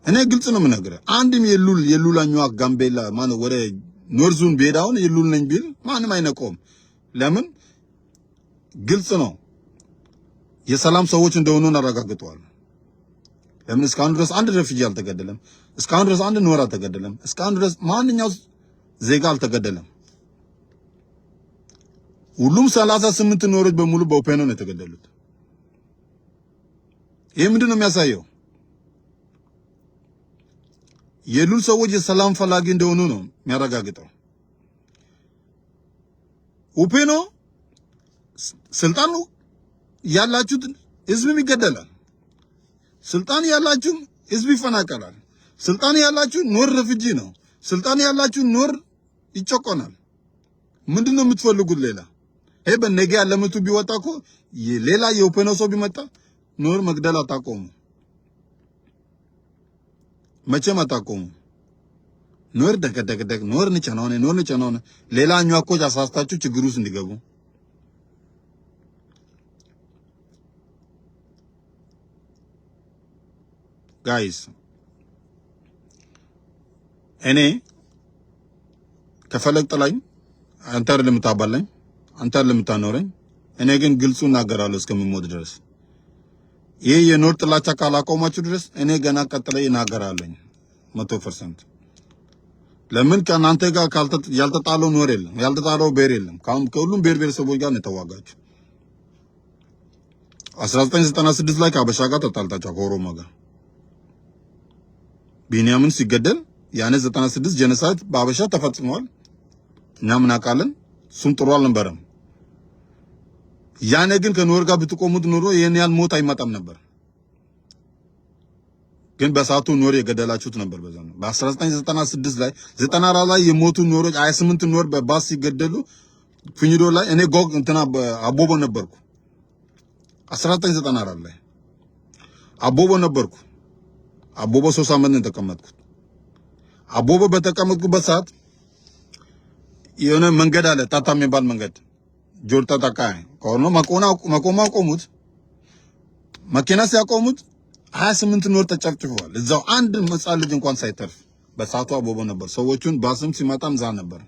[SPEAKER 1] እኔ ግልጽ ነው የምነግርህ። አንድም የሉል አኝዋክ ጋምቤላ ማነው ወደ ኖርዙን ቤዳውን የሉል ነኝ ቢል ማንም አይነቆም። ለምን? ግልጽ ነው። የሰላም ሰዎች እንደሆኑ አረጋግጠዋል። ለምን? እስካሁን ድረስ አንድ ረፍጂ አልተገደለም። እስካሁን ድረስ አንድ ኑዌር አልተገደለም። እስካሁን ድረስ ማንኛው ዜጋ አልተገደለም። ሁሉም 38 ኑዌሮች በሙሉ በኦፔኖ ነው የተገደሉት። ይሄ ምንድን ነው የሚያሳየው? የሉል ሰዎች የሰላም ፈላጊ እንደሆኑ ነው የሚያረጋግጠው። ኦፔኖ ስልጣኑ ያላችሁት ህዝብም ይገደላል። ስልጣን ያላችሁ ህዝብ ይፈናቀላል። ስልጣን ያላችሁ ኑዌር ረፍጂ ነው። ስልጣን ያላችሁ ኑዌር ይጨቆናል። ምንድነው የምትፈልጉት ሌላ? ይሄ በነገ ያለምቱ ቢወጣ እኮ ሌላ የኦፔኖ ሰው ቢመጣ ኑዌር መግደል አታቆሙ። መቼም አታቆሙ። ኑዌር ደቀደቀ ኑዌር ንጨናው ሌላ አኝዋኮች አሳስታችሁ ችግር ውስጥ እንዲገቡ ጋይስ። እኔ ከፈለግ ጥላኝ አንተ አይደለም የምታባላኝ፣ አንተ አይደለም የምታኖረኝ። እኔ ግን ግልጹ እናገራለሁ እስከምሞት ድረስ። ይሄ የኑዌር ጥላቻ ካላቆማችሁ ድረስ እኔ ገና ቀጥለ እናገራለሁ 100%። ለምን? ከእናንተ ጋር ያልተጣለው ኑዌር የለም፣ ያልተጣለው ብሔር የለም። ከሁሉም ብሔር ብሔረሰቦች ጋር ነው የተዋጋችሁ። 1996 ላይ ከአበሻ ጋር ተጣልታችሁ ከኦሮሞ ጋር ቢንያምን ሲገደል ያኔ 96 ጄኖሳይድ በአበሻ ተፈጽሟል። እኛም እናውቃለን። እሱም ጥሩ አልነበረም። ያኔ ግን ከኑዌር ጋር ብትቆሙት ኑሮ ይሄን ያህል ሞት አይመጣም ነበር። ግን በሰዓቱ ኑዌር የገደላችሁት ነበር። በዛ ነው በ1996 ላይ 94 ላይ የሞቱ ኑዌሮች 28 ኑዌር በባስ ሲገደሉ ፍኝዶ ላይ እኔ ጎግ እንትና አቦቦ ነበርኩ። 1994 ላይ አቦቦ ነበርኩ። አቦቦ 3 ዓመት ነው የተቀመጥኩት። አቦቦ በተቀመጥኩበት ሰዓት የሆነ መንገድ አለ፣ ታታ የሚባል መንገድ ጆርታ ታካይ ኮኖ መቆማ ቆሙት። መኪና ሲያቆሙት 28 ኑዌር ተጨፍጭፈዋል። እዛው አንድ ሕፃን ልጅ እንኳን ሳይተርፍ። በሰዓቱ አቦቦ ነበር። ሰዎቹን ባስም ሲመጣም ዛ ነበር።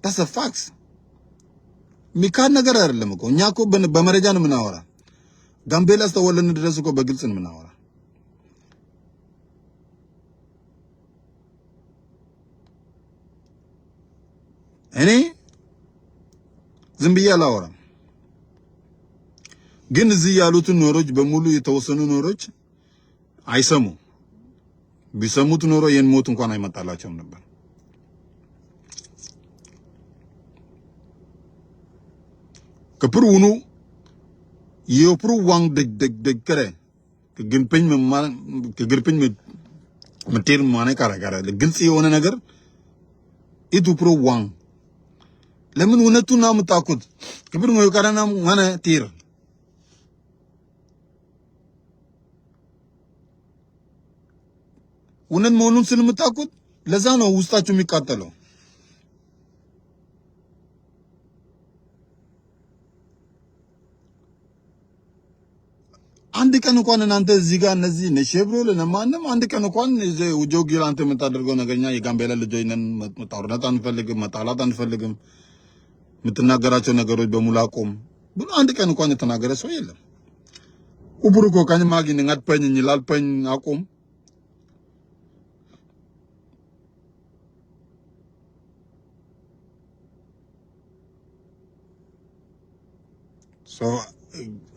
[SPEAKER 1] ታስ ፋክስ ሚካድ ነገር አይደለም እኮ እኛ እኮ በመረጃ ነው የምናወራ። ጋምቤላ ስተወለን ድረስ እኮ በግልጽ ነው የምናወራ። እኔ ዝም ብዬ አላወራም። ግን እዚህ ያሉትን ኖሮች በሙሉ የተወሰኑ ኖሮች አይሰሙ። ቢሰሙት ኖሮ የን ሞት እንኳን አይመጣላቸውም ነበር። ከፕሩኑ የፕሩ ዋንግ ደግ ከረ ከግንපኝ ምቴር ማነ ካራጋራ ግልጽ የሆነ ነገር ኢቱ ፕሩ ዋንግ ለምን እውነቱን ነው የምታውቁት? ክብር ነው የቀረና ማነ ቲር እውነት መሆኑን ስለምታውቁት ለዛ ነው ውስጣችሁ የሚቃጠለው። አንድ ቀን እንኳን እናንተ እዚህ ጋር እነዚህ ነሽብሮ ለማንም አንድ ቀን እንኳን ጆጊል አንተ የምታደርገው ነገርኛ የጋምቤላ ልጆች ነን፣ መጣውርነት አንፈልግም፣ መጣላት አንፈልግም፣ የምትናገራቸው ነገሮች በሙሉ አቁም ብሎ አንድ ቀን እንኳን የተናገረ ሰው የለም። ኡብሩኮ ካኝ ማጊን ngaትፈኝ ላልፈኝ አቁም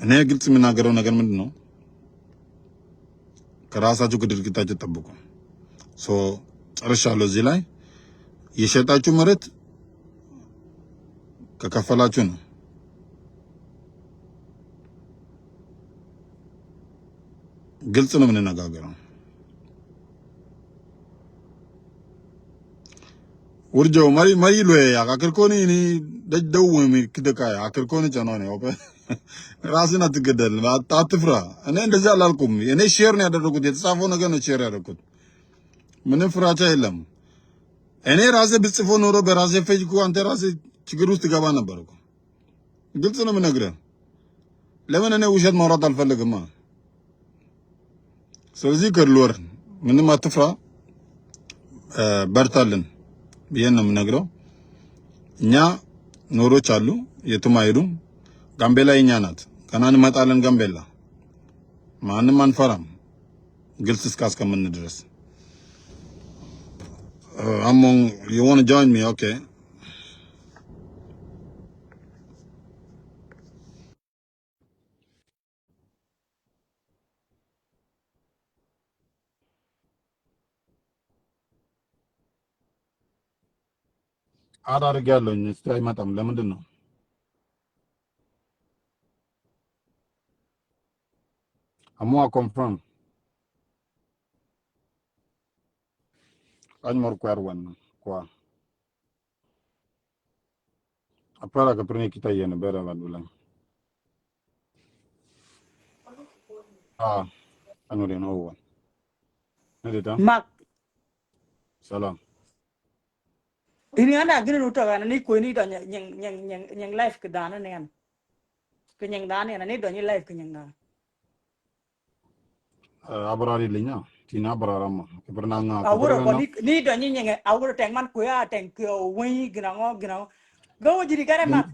[SPEAKER 1] እኔ ግልጽ የምናገረው ነገር ምንድነው? ከራሳችሁ ከድርጊታችሁ ጠብቁ። ጨርሻለሁ። እዚህ ላይ የሸጣችሁ መሬት ከከፈላችሁ ነው። ግልጽ ነው የምንነጋገረው። ውርጆ ማሪ ሎይ አከርኮኒ እኔ ደደው ወሚ ክደካ አከርኮኒ ጫና ነው ኦበ ራስን አትገደል፣ አትፍራ። እኔ እንደዛ አላልኩም። እኔ ሼር ነው ያደረኩት፣ የተጻፈው ነገር ነው ሼር ያደረኩት። ምንም ፍራቻ የለም። እኔ ራሴ ብጽፎ ኖሮ በራሴ ፔጅ እኮ አንተ ራሴ ችግር ውስጥ ገባ ነበር እኮ። ግልጽ ነው የምነግርህ። ለምን እኔ ውሸት ማውራት አልፈልግም። ስለዚህ ከድሎር ምንም አትፍራ፣ በርታልን ብዬን ነው የምነግረው። እኛ ኖሮች አሉ የቱም አይሄዱም። ጋምቤላ የኛ ናት። ገና እንመጣለን ጋምቤላ። ማንም አንፈራም ግልጽ እስካስከምን ድረስ። አሞን you want to join me? Okay. አዳርጋለሁኝ። እስቲ አይመጣም። ለምንድን ነው? አሞa confirm አጅመር ቋርዋን ቋ አፓራ ከፕሪኒ ኪታየ ነበር አባዱላ አኑሪ ነው ወን ነዲታ
[SPEAKER 2] mak
[SPEAKER 1] ሰላም
[SPEAKER 2] ini ana gini nuta kan ni ko ni da nyang live ke dana ne an ke nyang dana ne do ni live ke nyang dana
[SPEAKER 1] አብራሪ ልኛ ቲና አብራራማ ከብርናና
[SPEAKER 2] awuro ko ni do ni nyang awuro teng man ko ya teng ko wi gina go jiri kare mak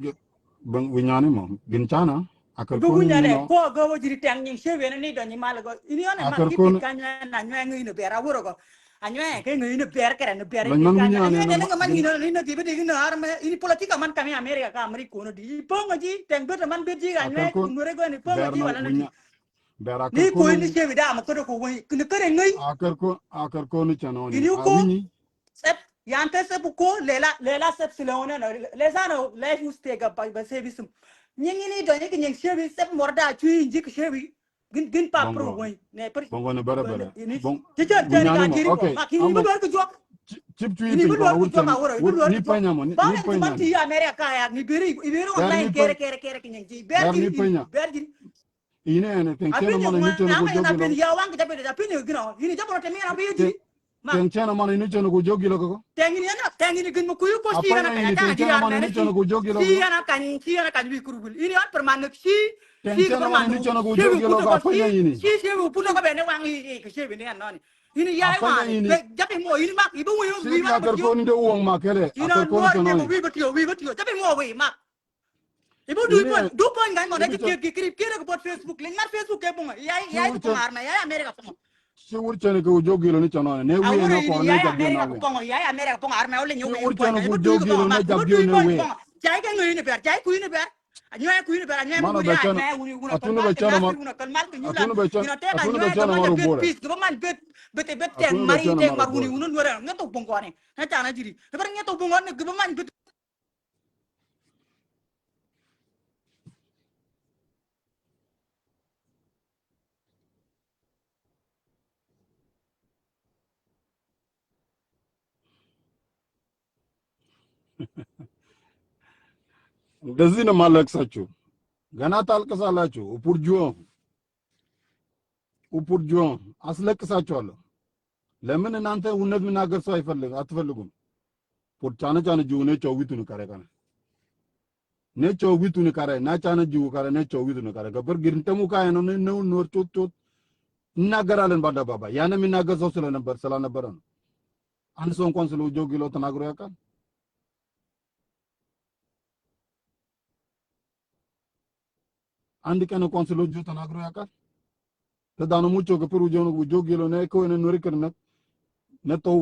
[SPEAKER 1] bang winyane mo ginchana akar
[SPEAKER 2] go
[SPEAKER 1] ko
[SPEAKER 2] winyane ko go jiri teng nyang shewe ni do ni mal go ini ana mak ki kan na nywe ngi no bera awuro ko anywe ke ngi no ber kare no ber ni kan ni ne man ni no tibe de ni arme ini politika man kami amerika ka amerika no di ponga ji teng bet man bet ji anywe ngure go ni ponga ji wala ni ni ko ni shewe da ma ko ko wi ni kare ngi
[SPEAKER 1] akar ko ni chano ni
[SPEAKER 2] ini ko sep yante sep ko lela sep silone no lesa no life ustega ba service nyingi ni do ni nying shewe sep morda chui ji ke shewe gin pa pro wi ne per
[SPEAKER 1] bongo ne bara
[SPEAKER 2] bon teacher jani ka jiri ko ma ki ni do ko jo
[SPEAKER 1] chip chui
[SPEAKER 2] ini
[SPEAKER 1] ni
[SPEAKER 2] do ko jo ma woro
[SPEAKER 1] ni panya mo ni panya
[SPEAKER 2] ba ti america ka ya ni biri ibiro online kere ki nying ji ber ji
[SPEAKER 1] ine ne tenchena mo ni chono ko
[SPEAKER 2] na
[SPEAKER 1] jogi
[SPEAKER 2] ya wang ta pe da pini gino ini jabo te mi na bi ji
[SPEAKER 1] tenchena mo ni chono ko jogi lo ko
[SPEAKER 2] tengi ni gin mo kuyu ko si na ka ta ji
[SPEAKER 1] mo ni chono ko jogi lo
[SPEAKER 2] si na kan bi kurugul ini on permanen si
[SPEAKER 1] tenchena mo ni chono ko jogi lo ka panya ini
[SPEAKER 2] si wo puno ko be ne wang ke se be ne an non ini ya wa jabe mo ini mak ibu wo
[SPEAKER 1] si akar ko ni de uang ma kele
[SPEAKER 2] akar ko ni chono wi betio jabe mo wi mak Ibu du pon ngai mo da ki ko Facebook link mar Facebook ke bunga ya ko arma ya America ko
[SPEAKER 3] si urchane ko jogilo ni chano ne wi no ko ne jabjo na wi
[SPEAKER 2] ya America ko arma ole nyu
[SPEAKER 3] si urchane ko jogilo ne jabjo ne wi
[SPEAKER 2] jai ke ngui ne ber jai ku ne ber anyo ku ne ber anyo
[SPEAKER 3] mana
[SPEAKER 2] mu
[SPEAKER 3] be
[SPEAKER 2] ya
[SPEAKER 3] chana
[SPEAKER 2] na uni una
[SPEAKER 3] atunu be chana ma atunu be chana maru bore
[SPEAKER 2] bet teng
[SPEAKER 3] atunu be
[SPEAKER 2] mari
[SPEAKER 3] chana
[SPEAKER 2] teng
[SPEAKER 3] maru
[SPEAKER 2] maruni
[SPEAKER 3] bore
[SPEAKER 2] unun wara ngato bongone na chana jiri ber ngato bongone gbeman bet
[SPEAKER 3] እንደዚህ ነው ማለቅሳችሁ ገና ታልቅሳላችሁ ኡፑርጆ አስለቅሳችኋለሁ ለምን እናንተ እውነት ምናገር ሰው አትፈልጉም ፖርቻነ ቻነ ጁ ነው ጨዊቱ ነው ካረካና ne chowitu ni kare na chana jiwu kare ne chowitu ni kare gabar girintemu kaye no ne nor ጮት እናገራለን ባዳባባ ያነ የሚናገር ሰው ስለነበረ ነው አንድ ሰው እንኳን ስለ ጆጊሎ ተናግሮ ያውቃል አንድ ቀን እንኳን ስለ ጆ ተናግሮ ያውቃል ተዳኑ ሙቾ ከፕሩ ጆጊሎ ነው ከሆነ ኖሪከርነት ነጠው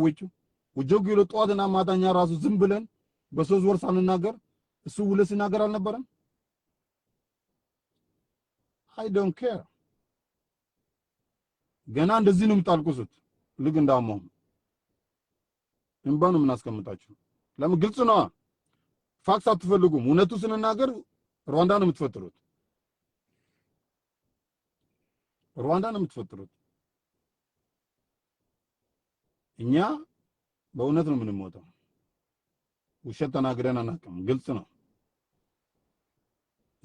[SPEAKER 3] ጆጊሎ ጧትና ማታኛ ራሱ ዝም ብለን በሶስት ወር ሳንናገር እሱ ውለ ሲናገር አልነበረም I don't care ገና እንደዚህ ነው የምታልቁሱት ልግ እንዳመው እንባኑ ምን አስቀምጣችሁ ለምን ግልጽ ነው ፋክስ አትፈልጉም እውነቱ ስንናገር ሩዋንዳ ነው የምትፈጥሩት እኛ በእውነት ነው የምንሞተው ውሸት ተናግረን አናውቅም ግልጽ ነው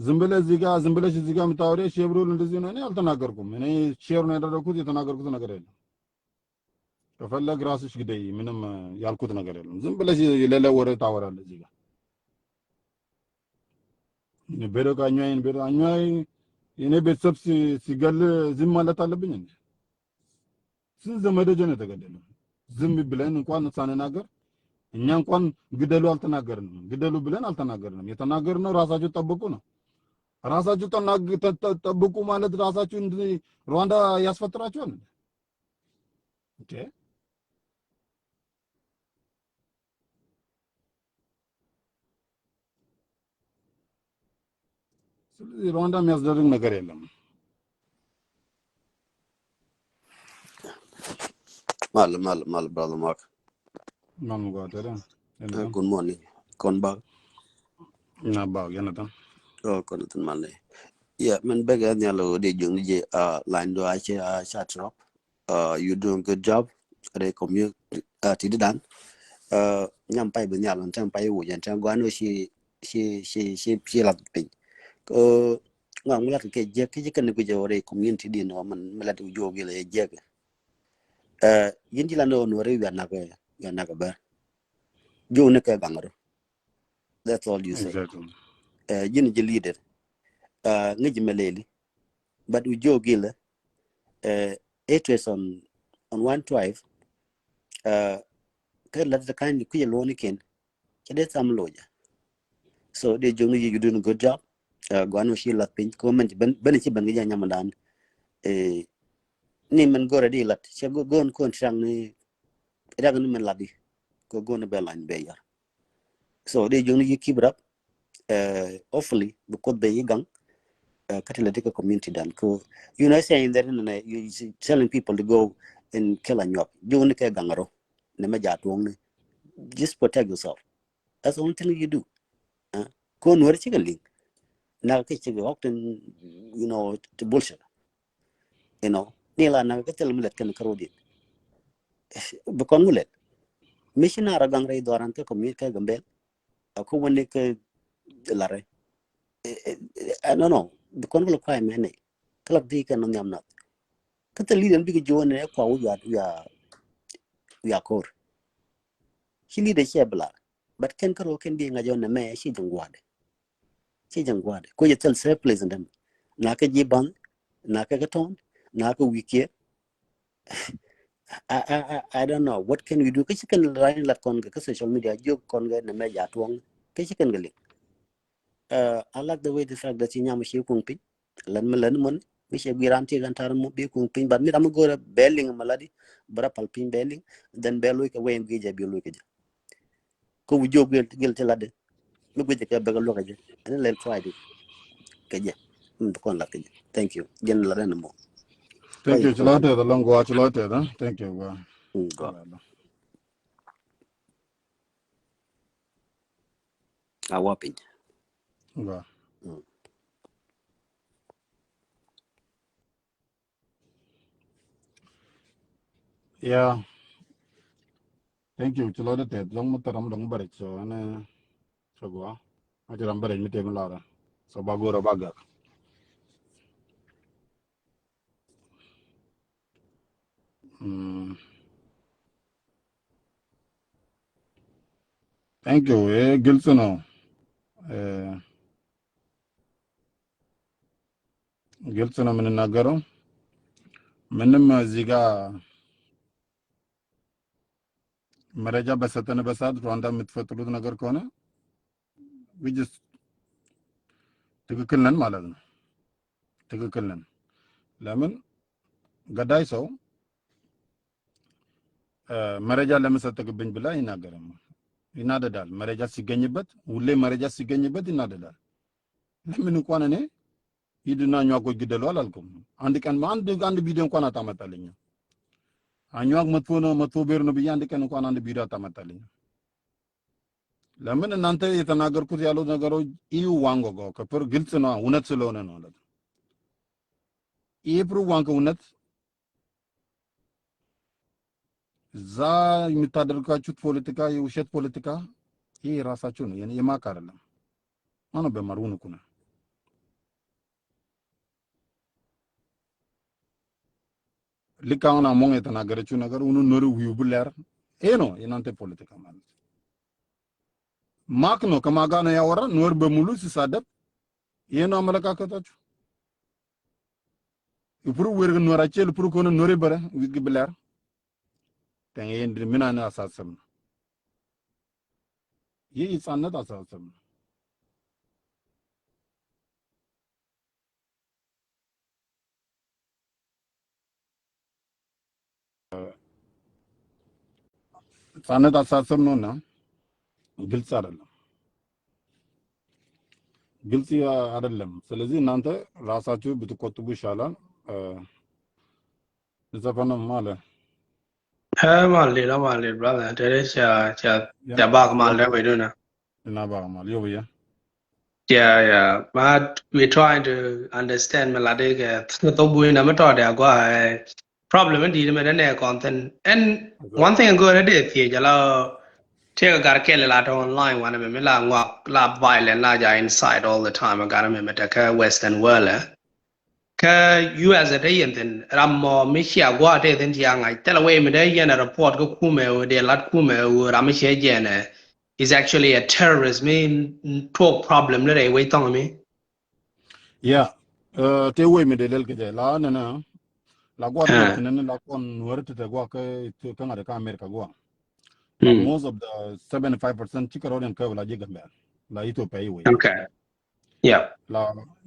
[SPEAKER 3] ዝም ብለሽ እዚህ ጋር የምታወሪው ሼብሮል እንደዚህ ነው እኔ አልተናገርኩም እኔ ሼር ነው ያደረኩት የተናገርኩት ነገር የለም ከፈለግ ራስሽ ግደይ ምንም ያልኩት ነገር የለም ዝም ብለሽ የሌለ ወሬ ታወራለሽ እዚህ ጋር በረጋኛዬ የኔ ቤተሰብ ሲገል ዝም ማለት አለብኝ እንዴ ስንት ዘመዶች ነው የተገደለው ዝም ብለን እንኳን ሳንናገር እኛ እንኳን ግደሉ ብለን አልተናገርንም የተናገርነው ራሳችሁ ጠብቁ ነው ራሳችሁ ጠብቁ ማለት ራሳችሁ ሩዋንዳ ያስፈጥራችኋል ኦኬ ስለዚህ ሩዋንዳ የሚያስደርግ ነገር የለም
[SPEAKER 4] mal brother Mark
[SPEAKER 3] ማኑ ጋር
[SPEAKER 4] good morning konba
[SPEAKER 3] na ba yanata
[SPEAKER 4] konatin malne yeah man bega nyalo de jung je line do ache chat drop you doing good job re commute ti dan nyam pai ben nyalo chang pai wo yan chang gwan si lat pin ko ngam lat ke je ke kan ko je re community din no man lat jo ge le je yin dilano no re yana ka ba jo ne ka gangaro that's all you say
[SPEAKER 3] exactly
[SPEAKER 4] yin je leader ngi meleli but we jo gila it was on one drive ka la the kind ku ye loni ken ke de sam loja so de jo ngi you doing a good job gwan shi lat pin ko man ben ci ban ga nyamadan ni man gore di lat che gon kon sang ni dag ni man ladi ko gon be lan be yar so de jo ngi keep it up hopefully because they young catalytic community dan ko you know saying that you telling people to go and kill a nyop you ne ka gangaro ne ma jatwong ne just protect yourself that's the only thing you do ko no ri chigali na ka chi often you know to bullshit you know ni la na ka tel mulet kan karodi bu kon mulet mission ara gangray doran ka community ka gambel ko wonne ka lare no the convo kwa mene kala di kan nyam na kata leader bi jo ne kwa ya kor shi leader shi bla but ken karo ken bi nga jo na me shi jangwade ko yetel se president na ka jiban na ka gaton na ka wiki I don't know what can we do ka kan line lat kon ka social media jo kon ga na me ja tuong ka kan gali I like the way the fact that you nyam shi kung pin lan mon mi she guarantee gan tar mo be kung pin but mi dam go belling maladi bara pal pin belling then belu ka wayen geja bi lu keja ko wu jog gel te ladde mi go je ka be lo keja and let Friday keja kon la keja thank you gen la ren mo
[SPEAKER 3] Thank you chulate the long go chulate da thank you
[SPEAKER 4] go awapin
[SPEAKER 3] go yeah thank you chulate te long mutaram dong bare so ana so go ajaram bare mi te ngala so bagoro baga thank you Gilsono Gilsono min nagaro minima ziga መረጃ በሰጠን በሰዓት ሩዋንዳ የምትፈጥሩት ነገር ከሆነ ዊጅስ ትክክል ነን ማለት ነው። ትክክል ነን። ለምን ገዳይ ሰው መረጃ ለመሰጠቅብኝ ብላ ይናደዳል። መረጃ ሲገኝበት ሁሌ መረጃ ሲገኝበት ይናደዳል። ለምን እንኳን እኔ ሂድና ኛቆይ ግደሉ አላልኩም። አንድ ቀን አንድ ቪዲዮ እንኳን አታመጣልኝ። አኛቅ መጥፎ ቤር ነው ብዬ አንድ ቀን እንኳን አንድ ቪዲዮ አታመጣልኝ። ለምን እናንተ የተናገርኩት ያለው ነገሮች ኢዩ ዋንጎጎ ከፍር ግልጽ ነው እውነት ስለሆነ ነው ማለት ነው። ኢፕሩ ዋንጎ እውነት ዛ የምታደርጋችሁት ፖለቲካ የውሸት ፖለቲካ ይሄ ራሳችሁ ነው የማቅ አይደለም። ማነው በማሩን እኮ ነው ልካውን አሞን የተናገረችው ነገር ሁሉ ኖሩ ይውብላር ይሄ ነው የናንተ ፖለቲካ ማለት ማክ ነው ከማጋ ነው ያወራ ኖር በሙሉ ሲሳደብ ይሄ ነው አመለካከታችሁ ይፕሩ ወርግ ኖራቼ ልፕሩ ኮነ ኖሬ በረ ይግብላር ተንየን ምን አና አሳሰብ ነው ይሄ ይጻነት አሳሰብ ነው ጻነት አሳሰብ ነውና ግልጽ አይደለም ስለዚህ እናንተ ራሳችሁ ብትቆጥቡ ይሻላል ዘፈንም ማለት
[SPEAKER 5] Mali, brother. There is the bag Mali we do now.
[SPEAKER 3] እና ባማል ይወያ
[SPEAKER 5] Yeah. But we're trying to understand Malade. To buy na matter there go problem in the content. And one thing I'm going to do is jalo take a gar kele la online one me la ngwa la violent la ja inside all the time. I got me metaka Western world. Ka you as a day and then Rammo Mishia gwa de then yang I tell away me day and a report go kume o de lat kume o Ramisha jene is actually a terrorist mean talk problem le wait on me.
[SPEAKER 3] Yeah. Te we me de lel ke la na la gwa de na la kon werte te gwa ke ka ngare ka America gwa. Most of the 75% chikaroden ka la jigambe la Ethiopia we.
[SPEAKER 5] Okay. Yeah.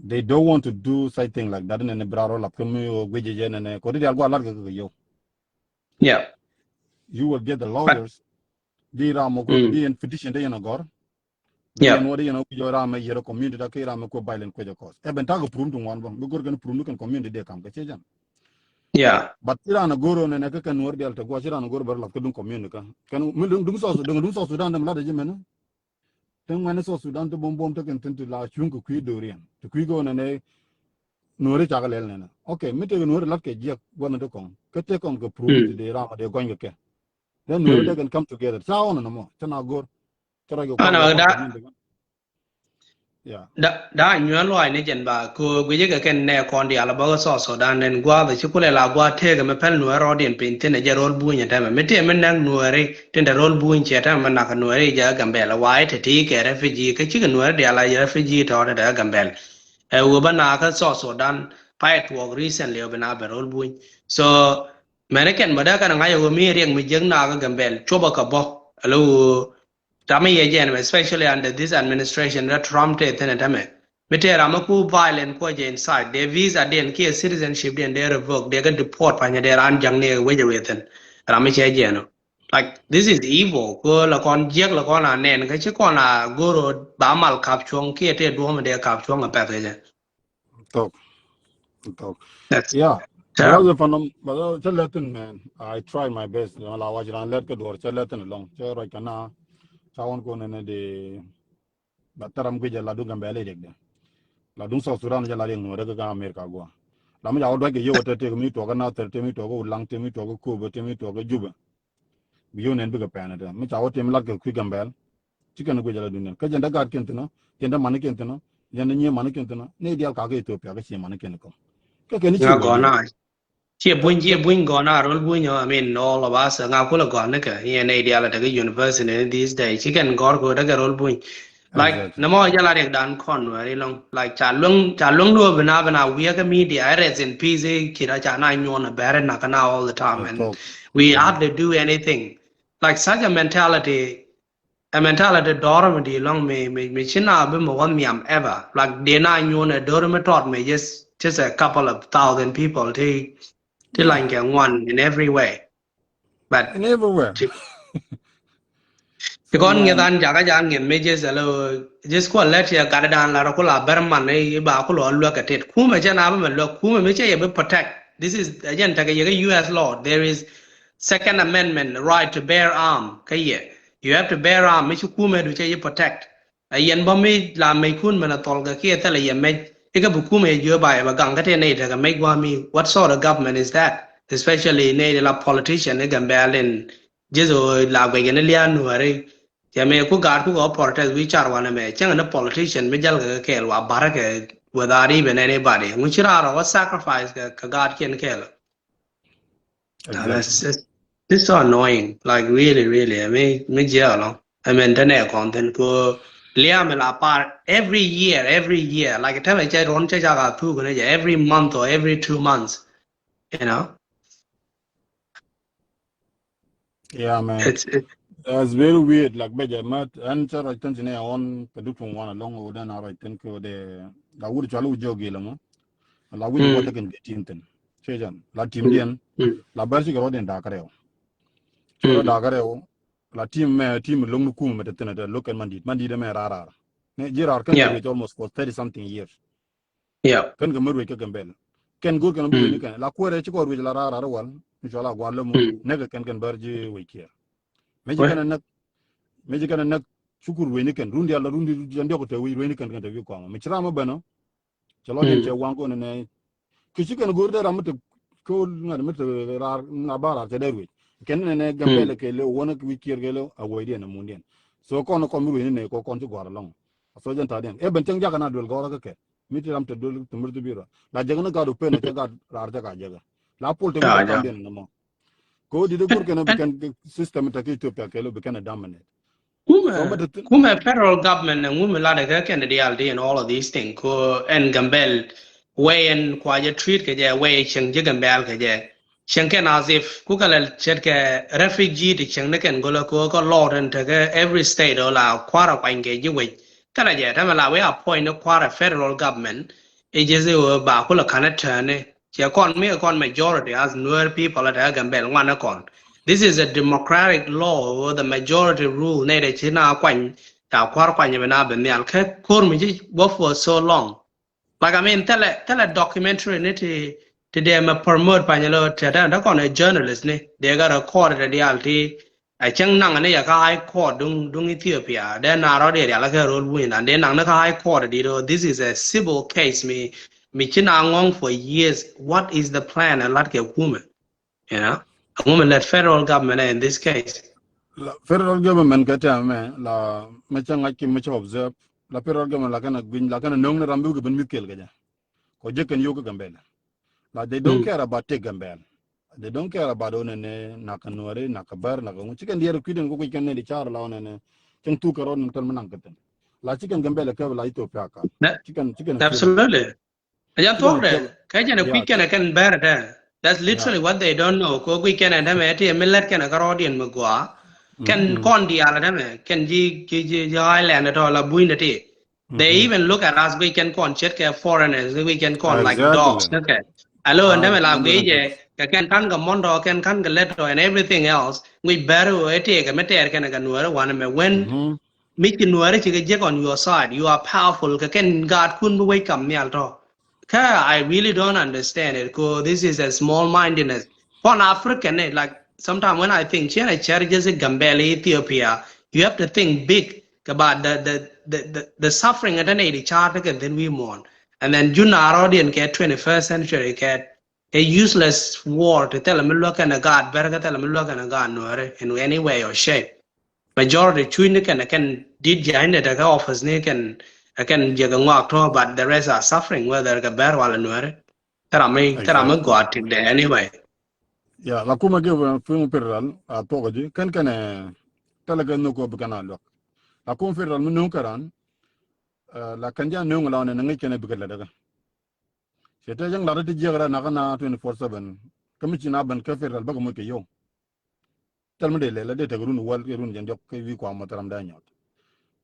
[SPEAKER 3] They don't want to do something like that in the braro la promo gweje and ko de algo larga yo.
[SPEAKER 5] Yeah.
[SPEAKER 3] You will get the lawyers di ramo ko di en petition de na gor.
[SPEAKER 5] Yeah.
[SPEAKER 3] No de no yo ramo yero community da ke ramo ko bailen ko de cause. E ben tago prum dum wan bo gor gan prum kan community de kam ke chejan.
[SPEAKER 5] Yeah.
[SPEAKER 3] But tira na goro na ka kan wor del ta go tira na gor bar la ko dum community kan dum so Sudan dum la de jemena. Teng mana so Sudan to bom to kan tentu la chung ko kui dorian to kui go na ne nore chagalel na okay mite nore lat ke jek wona to kon kete kon ko prove de rama de gonga ke then nore they can come together sa ona no mo tana gor tara go yeah
[SPEAKER 5] da nyuan loi ne jen ba ko gwe ke ken ne kon dia la ba so dan nen gwa de chukule la gwa te ke me pen no ro den pin tin je rol bu nya ta me te men nang no re tin de rol bu nya ta man na ka no re ja gambe la wai te ti ke refugee ke chi ke no de la refugee to de gambe wo ba na ka so dan fight work recently ba na be rol bu so American ba da ka na yo mi rieng mi jeng na ka gambe choba ka bo alo Rami again, especially under this administration, that Trump did and dame. But Ramaku violent poje inside. Their visa didn't care citizenship and they revoke. They get deport by their young near Wajerwithan. Rami again. Like this is evil. Go like on Jack like on a nen. Kachikona guru Bamal capturing Kiate Dwom their capturing a package.
[SPEAKER 3] Talk.
[SPEAKER 5] That's
[SPEAKER 3] Yeah.
[SPEAKER 5] terrible.
[SPEAKER 3] But Latin man, I tried my best. I watch it and let go or Latin along. I can Chawan Conan de Bataram Gija Ladunga Belly. Ladun South Sudan Jalaring, Rega America go. Lamia would like you to take me to another Timmy to go, Lang Timmy to go, Kuba Timmy to go, Juba. Beyond and bigger Canada. Mitch our team like a quick and bell. Chicken Gujaladun. Kajanda Gard Kentana, Kenda Manikentana, Yanania Manikentana, Nadia Kage to Piagashi Manikenico.
[SPEAKER 5] Gone. Chia buin gone out, all buin, I mean, all of us, and I'll go on a idea at the university these days. Chicken go to get all buin. Like, no more Yalarik done con very long. Like Chalung do Benavana, we are a media, I read in PZ, Kirachana, you on a baron Nakana all the time, and we hardly do anything. Like such a mentality dormity long me china bim one miam ever. Like they na you on a dormitory me just a couple of thousand people to like one in every way. But
[SPEAKER 3] in everywhere.
[SPEAKER 5] because you dan jaga jangan mejes alo just ko let ya kadadan la ko la berman e ba ko lo lo katet kuma jana ba lo kuma me che protect. This is again take US law. There is Second Amendment right to bear arm kaye. You have to bear arm me kuma do che protect. Ayen ba me la me kun mana tol ga ke tele ye me ika bukume yo ba ba gang ka te ne ta make wa me what sort of government is that? Especially ne la politician ne gambalen jeso la gwe ne lian ware Yame ku gar ku protest we char one me chang a politician me jal ga kel wa barake without even anybody which are what sacrifice ga god can kill. This is so annoying, like really I mean me jail I mean the content ko liam la part every year like a time I tell on chaga tu every month or every 2 months, you know.
[SPEAKER 3] Yeah, man.
[SPEAKER 5] It's
[SPEAKER 3] very weird. Like, better, Matt, answer I think I on production one along with an I think the would chalu jogilamo. La would what I can get in. Chajan, La Timian, La Basic Road in Dakareo. So Dakareo, La team Lumukum at the Tenata, look at Mandi the Merara. Gerard can get almost for 30 something years.
[SPEAKER 5] Yeah.
[SPEAKER 3] Can go Murray Bell. Can go can be La Querech with La Rara one, which all Gualamu, never can Bergy wake here. Magic and a Chukur Winikan, Rundi alla Rundi Jandoka, we Winikan can have you come. Mitrama Bano, Chalon Wanko and a Kishikan go there. I'm to call Nabara today. Can an egg Gambele, one of week year gallo, away in a mundian. So con a commune in a con to go along. A sergeant Tadian. Eben Jagana will go like a Mitram to do to Murtubira. La Jagana got to pen a Jaga Rajaga Jaga. La Pol to no more. Go did the good can system to Ethiopia become a dominant.
[SPEAKER 5] Kume federal government and women like the and all of these things ko and Gambel way and quiet treat ke way cheng Gambel ke Shenken as if Kukal Chetke refugee to Chengnakan Golako Lord and every state or la quarter pange you wait. Can I get Tamala we appoint a quarter federal government? It is a Bakula can turn. She con me a con majority as newer people at Agambel one account. This is a democratic law where the majority rule needed China Quang, Quarquan Yavanab and the Alke Kurmiji work for so long. Like I mean, tell a documentary today I'm a promote Panelo Tata on a journalist, they got a court at the Alti. I chang nang and a high court dung Ethiopia, then I already like a road win, and then another high court. This is a civil case. Me China Ngong for years. What is the plan? And like a woman, you know, a woman led federal government in this case.
[SPEAKER 3] Federal government get la Machangaki much observe. La federal government like a known Rambu Ben Mikel Gaya. Or Jack and Yoga Gambel. Like they don't care about take Gambel. They don't care about Onene, Nakanore, Nakabar, Nakam. Chicken dear couldn't go weekend in the Charlon and can took a road and Termanankan. La chicken Gambel Kavla Ethiopia. Chicken.
[SPEAKER 5] Absolutely. I just thought that Kajan a weekend I can bear that. That's literally what they don't know. Ko weekend and Hamati, a millet can a Garodian Magua. Can con the ala can ji island at all a buinati. They even look at us, we can con check foreigners, we can con like dogs. Okay. Hello, and them like we can kanga mondo, can kanga letter and everything else. We better take a matter can one when making work on your side, you are powerful, can God couldn't wake up me alto. I really don't understand it because this is a small mindedness. For an African, like sometimes when I think China just a Gambela, Ethiopia, you have to think big about the suffering at an 80 chart and then we mourn. And then Junaro and get 21st century get a useless war to tell them look and a god, better tell them look and a god in any way or shape. Majority chewing can did join it office can but the rest are suffering whether a bear while I'm got it there anyway.
[SPEAKER 3] Yeah, la kuma ge film federal a togaji kan talaga no ko bukana lo. La kuma federal mun karan la kanja no ngala ne ngi kene bukala daga. Seta jang la ti jegara na kana 24/7 kamichi na ban ka federal baga mo ke yo. Talmade le la de tagrun wal ke run jandok ke wi ko mataram da nyot.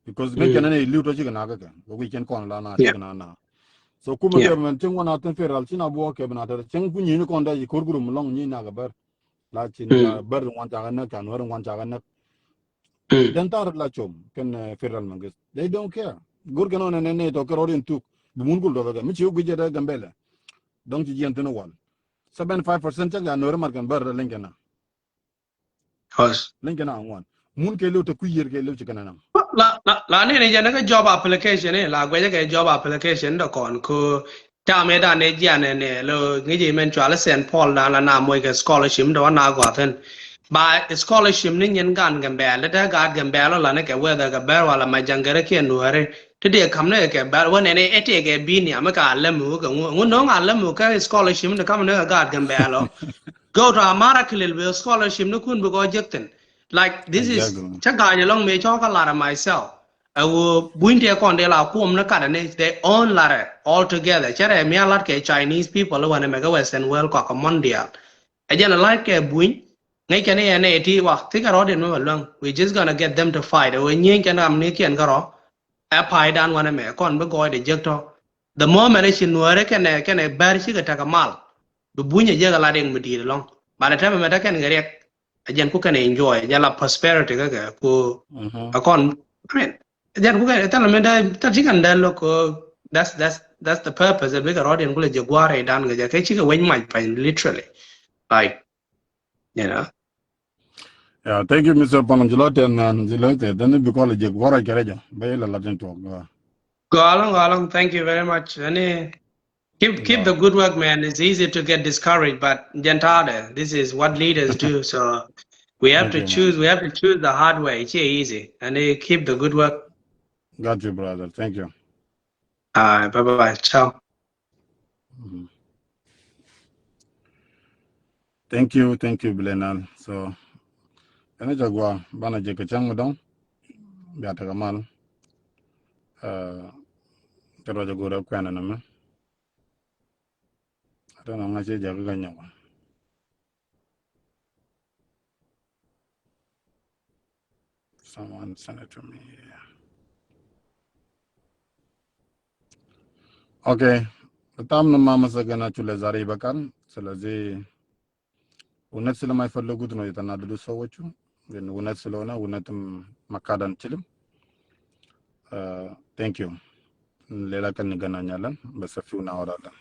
[SPEAKER 3] Because ngi kene ne liu to chi kana ga we can kon la na chi kana na. So kuma ge man ting wana tan federal china bo ke bana ta ting ku ni ko nda yi kurguru mulong ni na ga bar la chin bar wan ta na kan war wan ta na dan tar la chom ken federal mangis they don't care gur gano ne to ko rin tu mun gul do ga mi chi u gije da gambele donc ci jent no wal 75% ga no mar kan bar lengena
[SPEAKER 5] Cause
[SPEAKER 3] lengena wan mun ke lu to ku yer ke lu ci kana
[SPEAKER 5] la ne jana ka job application la gwe ka job application do kon ko ta me da ne jana ne lo ngi men chwa St Paul la na moy ka scholarship do na go ten ba scholarship ni nyen gan gambele da ga gambele la ne ka whether ka bar wala ma jangare ke nuare ti de kam ne ke bar won ne ete ke bi ni am ka lemu ka ngu no nga lemu ka scholarship ne kam ne ga gambele go to America will scholarship no kun go jekten. Like this is chaga long me choka lara myself. I will buinte kon de la kum na kada ne they own lara all together. Chere me a lot ke Chinese people who want to make a Western world ko mondial. Ajana like ke buin ngai kene ne ti wa ti ka ro de no long. We just gonna get them to fight. We nyen kan am ne kian karo. A pai dan wana me kon be go de jekto. The moment it nuare kene bar shi ka takamal. The bunya jaga la ding mudi long. By the time I can get again, who can enjoy jala prosperity ko akon. I mean, then who can tell me that you can look. That's the purpose that we got audience go jaguar dan ga kai chiga wen my pain literally, like you know.
[SPEAKER 3] Yeah, thank you, Mr. Pananjalote and Zilote. Then we call it jaguar gareja. Bayla Latin talk.
[SPEAKER 5] Go along. Thank you very much. Keep the good work, man. It's easy to get discouraged, but gentile, this is what leaders do. So we have to choose. We have to choose the hard way. It's easy, and keep the good work.
[SPEAKER 3] Got you, brother. Thank you.
[SPEAKER 5] Bye. Ciao.
[SPEAKER 3] Thank you, Bilenal. So, ene jagwa bana je kachang modong biata kamal. Pero jagura kwana nama. I don't know ngaji jaga ganyawa. Someone send it to me. Okay. Tatam nama masagana chule zari bakan. Selazi unat sila may fallugut no itana dulu sawachu. Then unat sila na unatum makadan chilim. Thank you. Lela kan nigana nyalan. Basta few na orada.